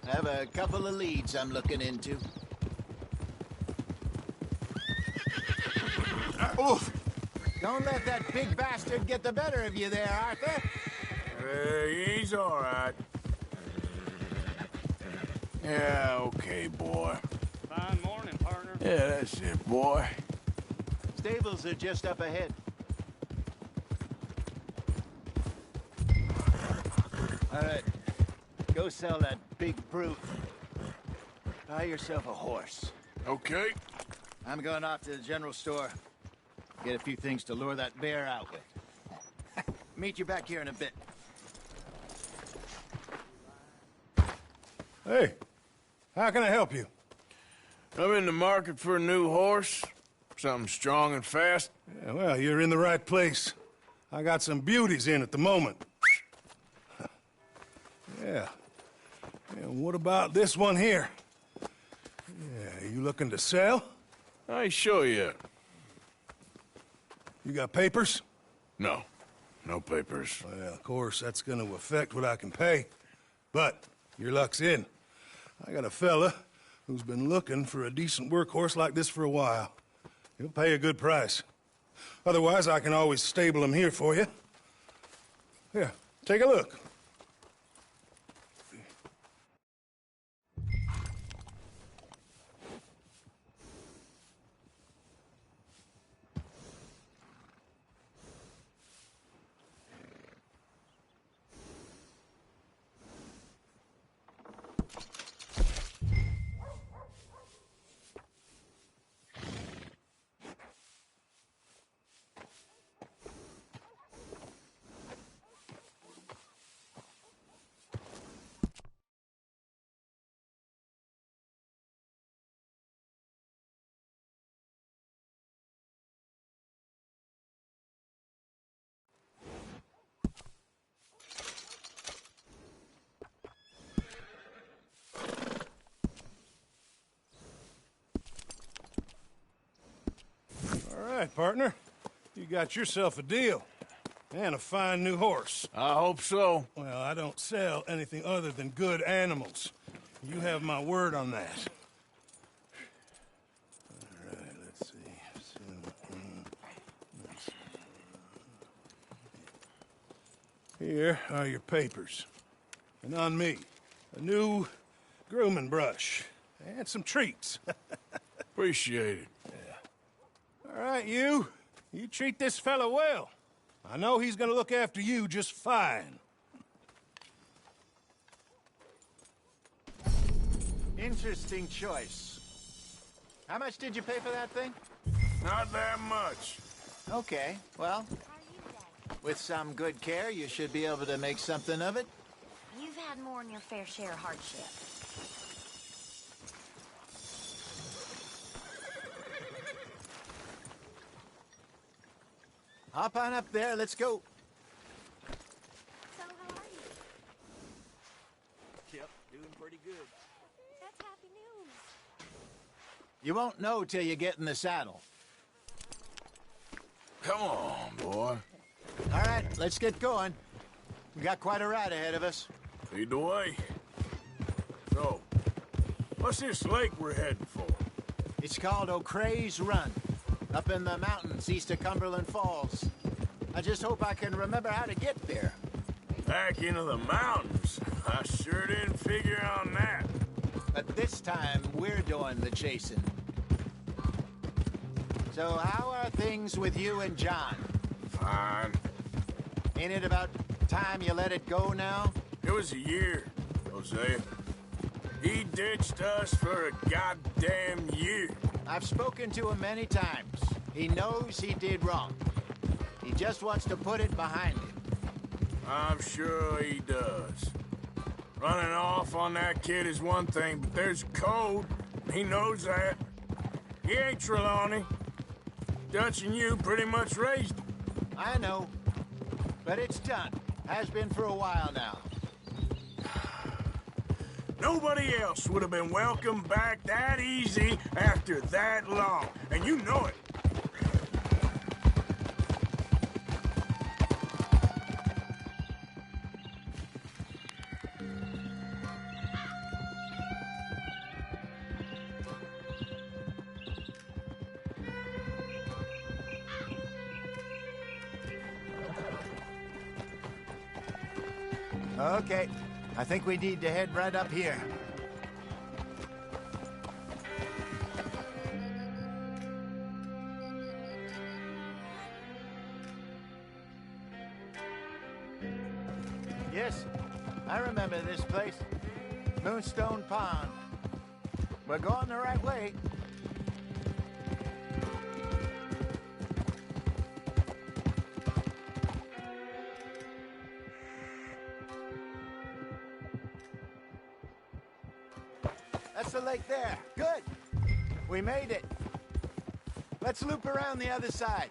I have a couple of leads I'm looking into. Oof! Don't let that big bastard get the better of you there, Arthur. He's all right. Yeah, okay, boy. Fine morning, partner. Yeah, that's it, boy. Stables are just up ahead. All right. Go sell that big brute. Buy yourself a horse. Okay. I'm going off to the general store. Get a few things to lure that bear out with. Meet you back here in a bit. Hey, how can I help you? I'm in the market for a new horse. Something strong and fast. Yeah, well, you're in the right place. I got some beauties in at the moment. Yeah. And what about this one here? Yeah, you looking to sell? I ain't sure yet. You got papers? No. No papers. Well, of course, that's gonna affect what I can pay. But your luck's in. I got a fella who's been looking for a decent workhorse like this for a while. He'll pay a good price. Otherwise, I can always stable him here for you. Here, take a look. partner. You got yourself a deal. And a fine new horse. I hope so. Well, I don't sell anything other than good animals. You have my word on that. All right, let's see. Here are your papers. And on me, a new grooming brush. And some treats. Appreciate it. Yeah. All right, you. You treat this fella well. I know he's gonna look after you just fine. Interesting choice. How much did you pay for that thing? Not that much. Okay, well, with some good care, you should be able to make something of it. You've had more than your fair share of hardship. Hop on up there, let's go. So how are you? Yep, doing pretty good. That's happy news. You won't know till you get in the saddle. Come on, boy. All right, let's get going. We got quite a ride ahead of us. Lead the way. So, what's this lake we're heading for? It's called O'Creagh's Run, up in the mountains east of Cumberland Falls. I just hope I can remember how to get there. Back into the mountains? I sure didn't figure on that. But this time, we're doing the chasing. So how are things with you and John? Fine. Ain't it about time you let it go now? It was a year, Hosea. He ditched us for a goddamn year. I've spoken to him many times. He knows he did wrong. He just wants to put it behind him. I'm sure he does. Running off on that kid is one thing, but there's code. He knows that. He ain't Trelawney. Dutch and you pretty much raised him. I know. But it's done. Has been for a while now. Nobody else would have been welcomed back that easy after that long. And you know it. Okay. I think we need to head right up here. Yes, I remember this place. Moonstone Pond. We're going the right way. That's the lake there. Good. We made it. Let's loop around the other side.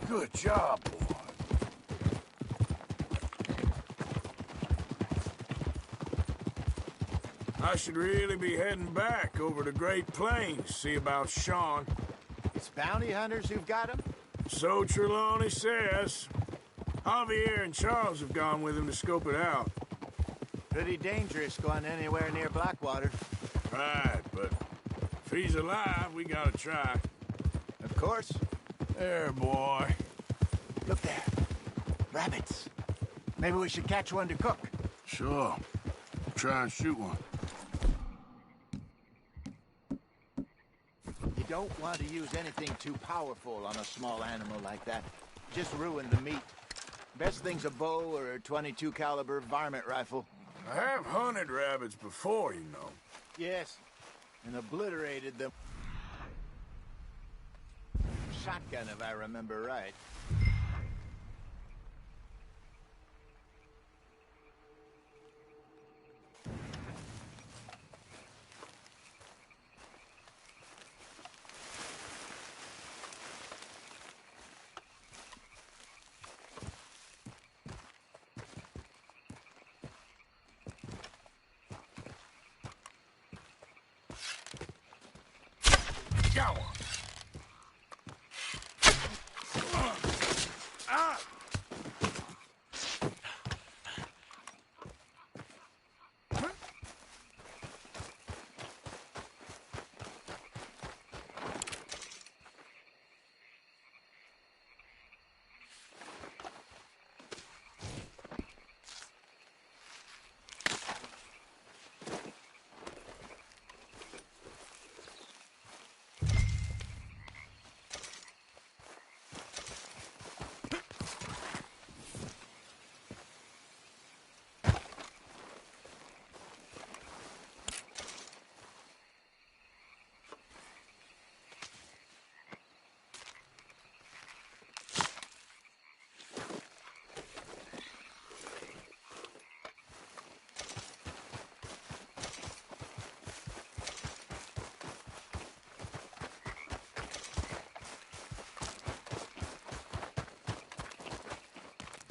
Good job, boy. I should really be heading back over to Great Plains, see about Sean. It's bounty hunters who've got him? So Trelawney says. Javier and Charles have gone with him to scope it out. Pretty dangerous going anywhere near Blackwater. Right, but if he's alive, we gotta try. Of course. There, boy. Look there. Rabbits. Maybe we should catch one to cook. Sure. Try and shoot one. You don't want to use anything too powerful on a small animal like that. Just ruin the meat. Best thing's a bow or a .22 caliber varmint rifle. I have hunted rabbits before, you know. Yes, and obliterated them. Shotgun, if I remember right. Go!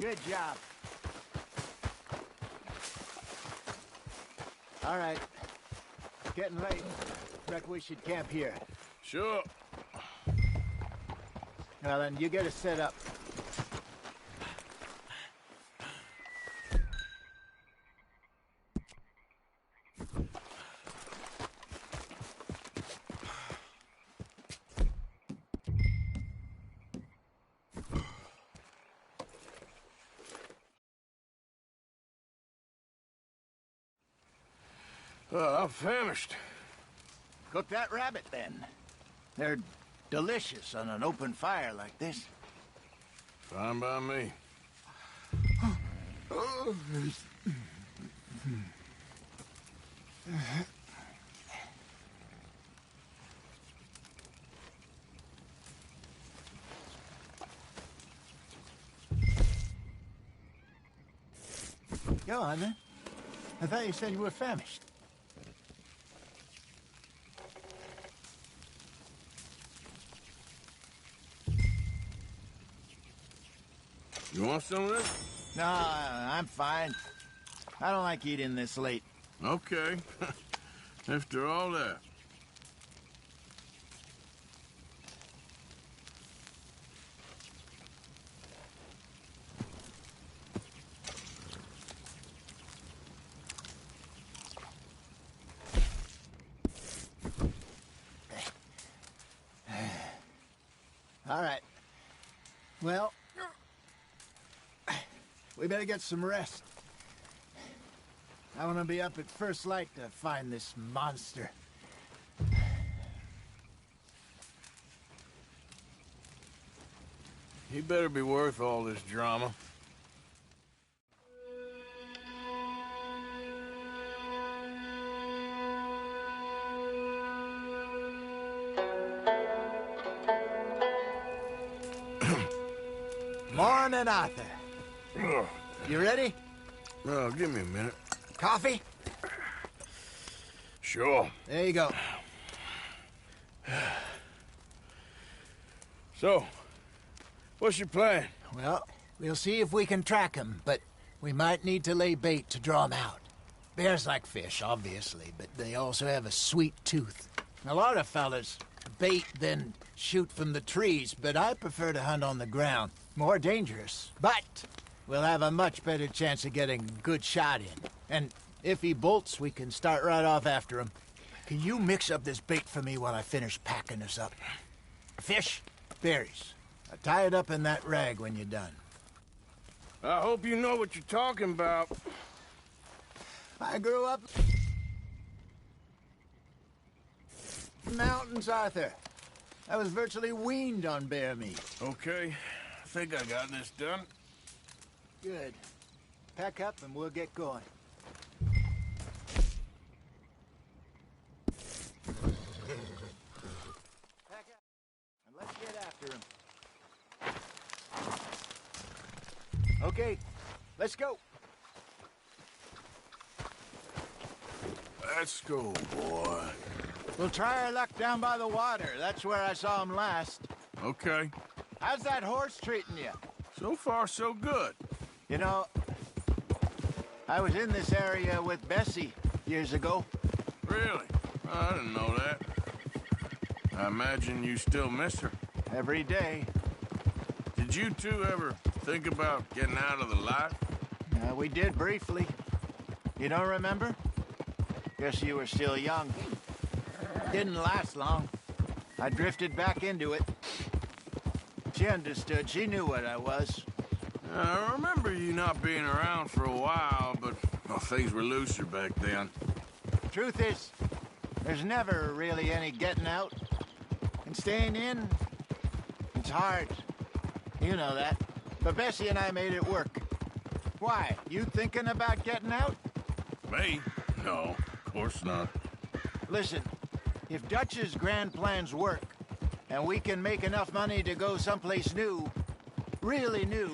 Good job. All right. Getting late. Reckon we should camp here. Sure. Well, then, you get us set up. I'm famished. Cook that rabbit, then. They're delicious on an open fire like this. Fine by me. Go on, then. I thought you said you were famished. You want some of this? No, I'm fine. I don't like eating this late. Okay. After all that. All right. Well, we better get some rest. I want to be up at first light to find this monster. He better be worth all this drama. Morning, Arthur. You ready? Well, give me a minute. Coffee? Sure. There you go. So, what's your plan? Well, we'll see if we can track him, but we might need to lay bait to draw him out. Bears like fish, obviously, but they also have a sweet tooth. A lot of fellas bait, then shoot from the trees, but I prefer to hunt on the ground. More dangerous, but we'll have a much better chance of getting a good shot in. And if he bolts, we can start right off after him. Can you mix up this bait for me while I finish packing this up? Fish, berries. Tie it up in that rag when you're done. I hope you know what you're talking about. I grew up in the mountains, Arthur. I was virtually weaned on bear meat. Okay, I think I got this done. Good. Pack up and we'll get going. Pack up and let's get after him. Okay, let's go. Let's go, boy. We'll try our luck down by the water. That's where I saw him last. Okay. How's that horse treating you? So far, so good. You know, I was in this area with Bessie years ago. Really? I didn't know that. I imagine you still miss her. Every day. Did you two ever think about getting out of the life? We did briefly. You don't remember? Guess you were still young. Didn't last long. I drifted back into it. She understood. She knew what I was. I remember you not being around for a while, but well, things were looser back then. Truth is, there's never really any getting out. And staying in, it's hard. You know that. But Bessie and I made it work. Why? You thinking about getting out? Me? No, of course not. Listen, if Dutch's grand plans work, and we can make enough money to go someplace new, really new,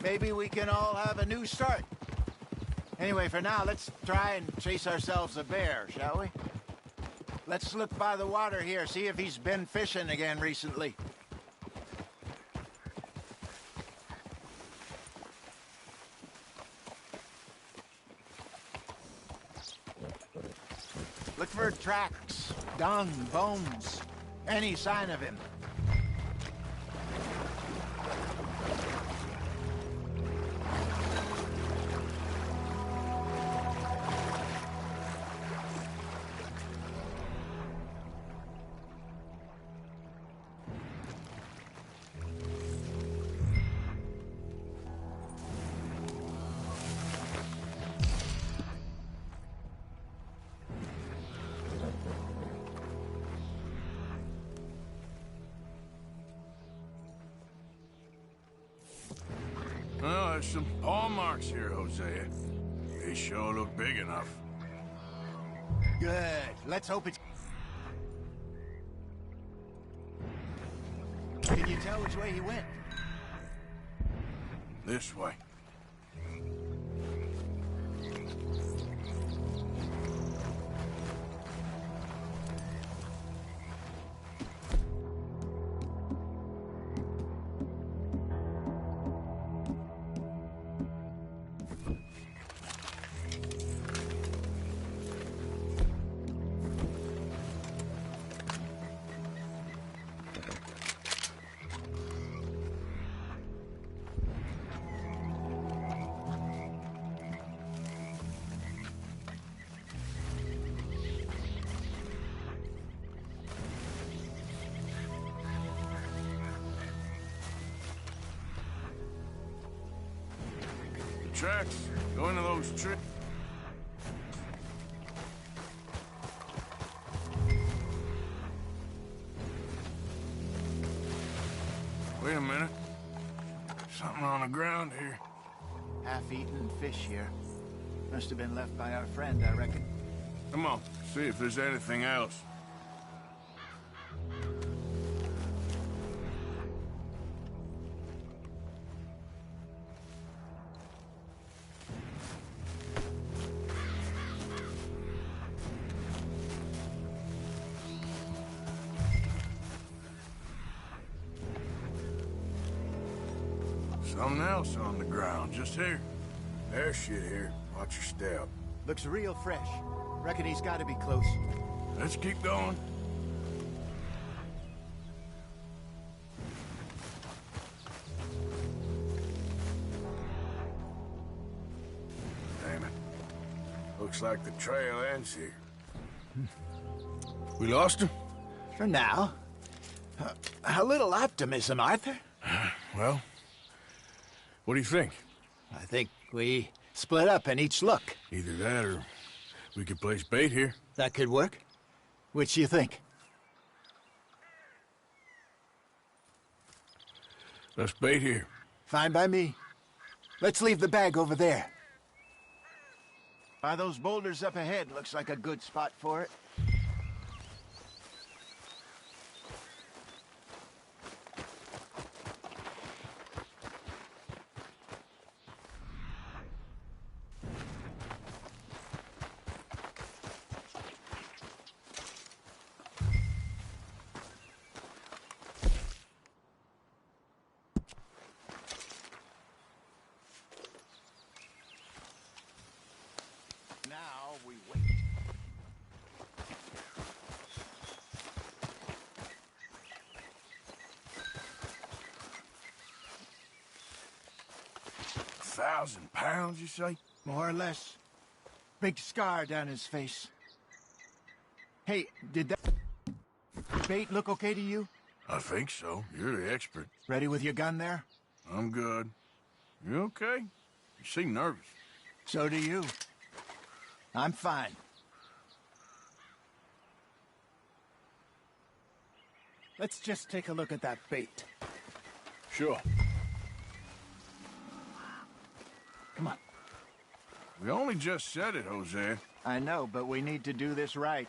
maybe we can all have a new start. Anyway, for now, let's try and chase ourselves a bear, shall we? Let's look by the water here, see if he's been fishing again recently. Look for tracks, dung, bones, any sign of him. Well, there's some paw marks here, Hosea. They sure look big enough. Good. Let's hope it's... Can you tell which way he went? This way. Tracks. Go into those trees. Wait a minute. Something on the ground here. Half-eaten fish here. Must have been left by our friend, I reckon. Come on, see if there's anything else. Something else on the ground, just here. There's shit here. Watch your step. Looks real fresh. Reckon he's got to be close. Let's keep going. Damn it. Looks like the trail ends here. We lost him? For now. A little optimism, Arthur. Well, what do you think? I think we split up and each look. Either that or we could place bait here. That could work. Which you think? Let's bait here. Fine by me. Let's leave the bag over there. By those boulders up ahead, looks like a good spot for it. Now we wait. 2,000 pounds, you say? More or less. Big scar down his face. Hey, did that bait look okay to you? I think so. You're the expert. Ready with your gun there? I'm good. You okay? You seem nervous. So do you. I'm fine. Let's just take a look at that bait. Sure. Come on. We only just said it, Jose. I know, but we need to do this right.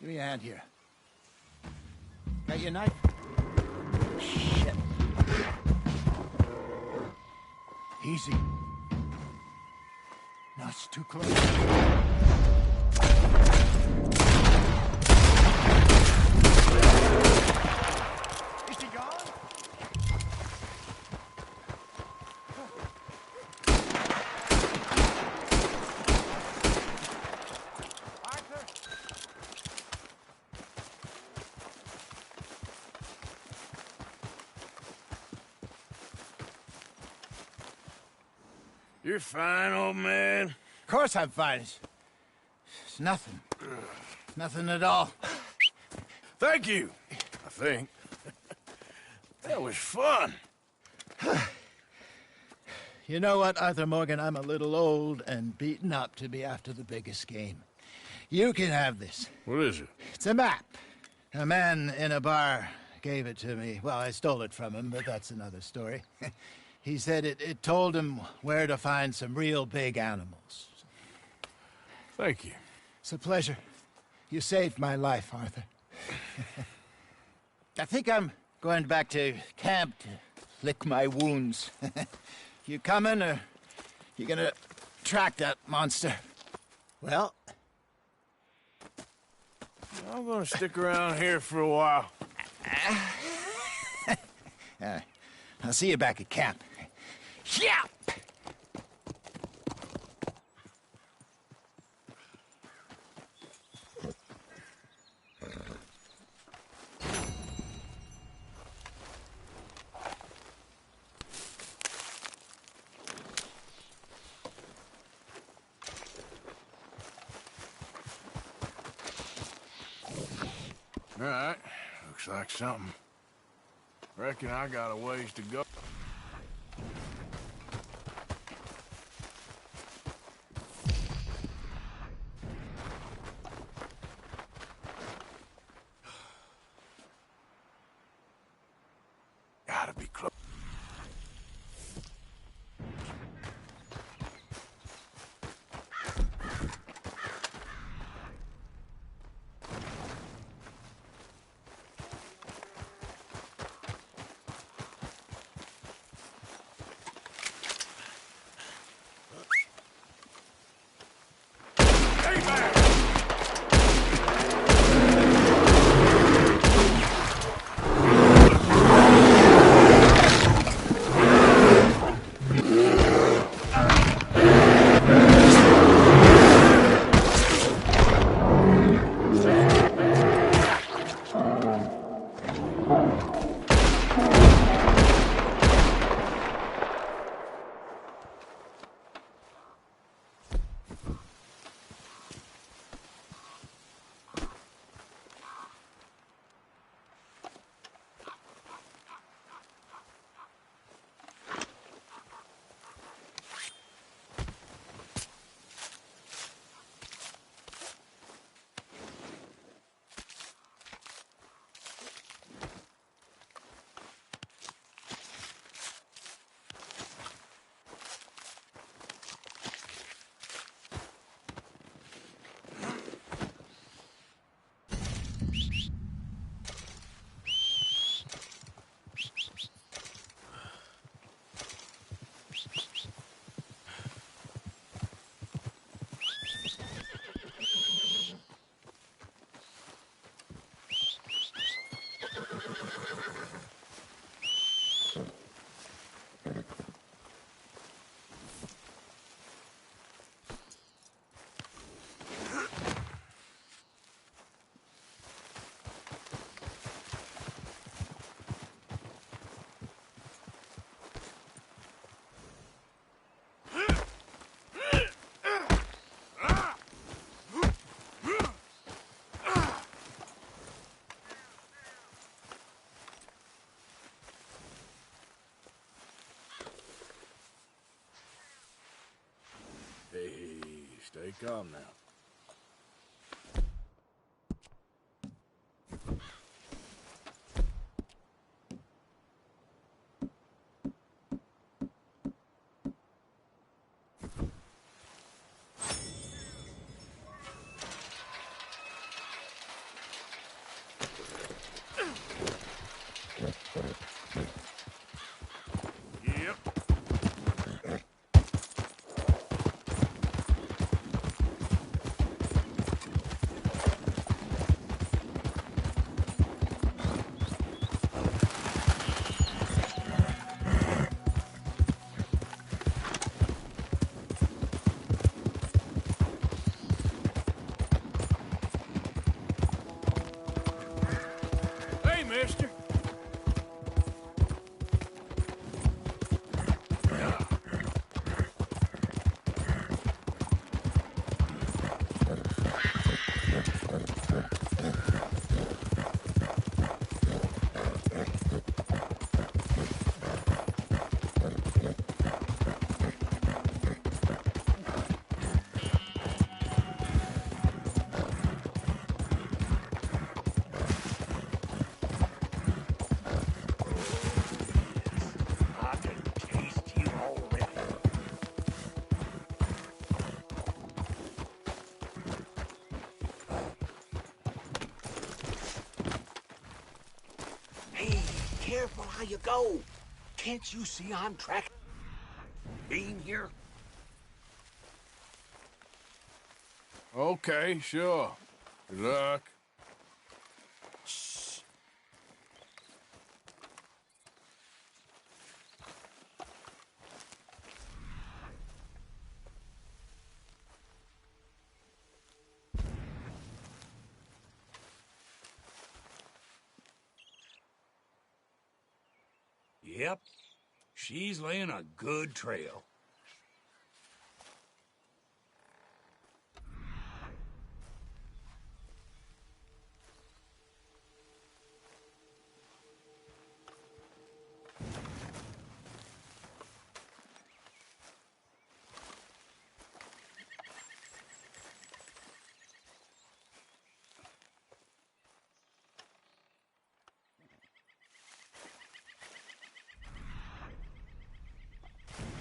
Give me a hand here. Got your knife? Shit. Easy. No, it's too close. Is he gone? You're fine, old man. Of course I'm fine. It's nothing. Nothing at all. Thank you, I think. That was fun. You know what, Arthur Morgan? I'm a little old and beaten up to be after the biggest game. You can have this. What is it? It's a map. A man in a bar gave it to me. Well, I stole it from him, but that's another story. He said it told him where to find some real big animals. Thank you. It's a pleasure. You saved my life, Arthur. I think I'm going back to camp to lick my wounds. You coming, or you gonna track that monster? Well, I'm gonna stick around here for a while. I'll see you back at camp. Yeah! All right, looks like something. Reckon I got a ways to go. Gotta be close. Stay calm now. Mister. Careful how you go. Can't you see I'm tracking beam here? Okay, sure. Good luck. Yep. She's laying a good trail.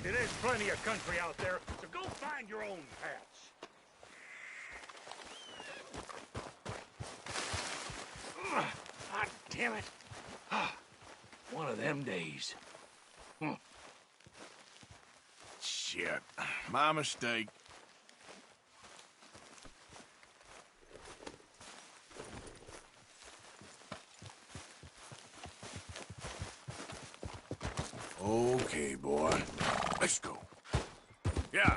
There's plenty of country out there, so go find your own paths. God damn it. One of them days. Shit. My mistake. Okay, boy. Let's go. Yeah.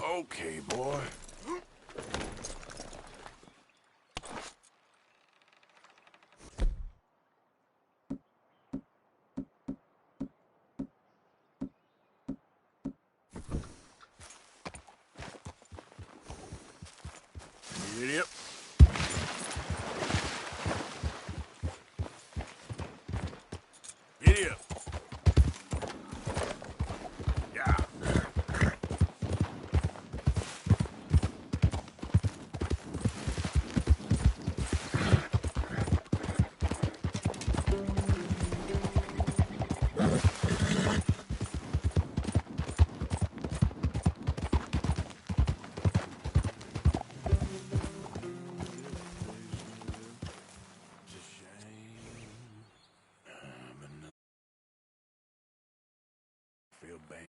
Okay, boy. Yep. Giddy up. Yeah. Feel bad.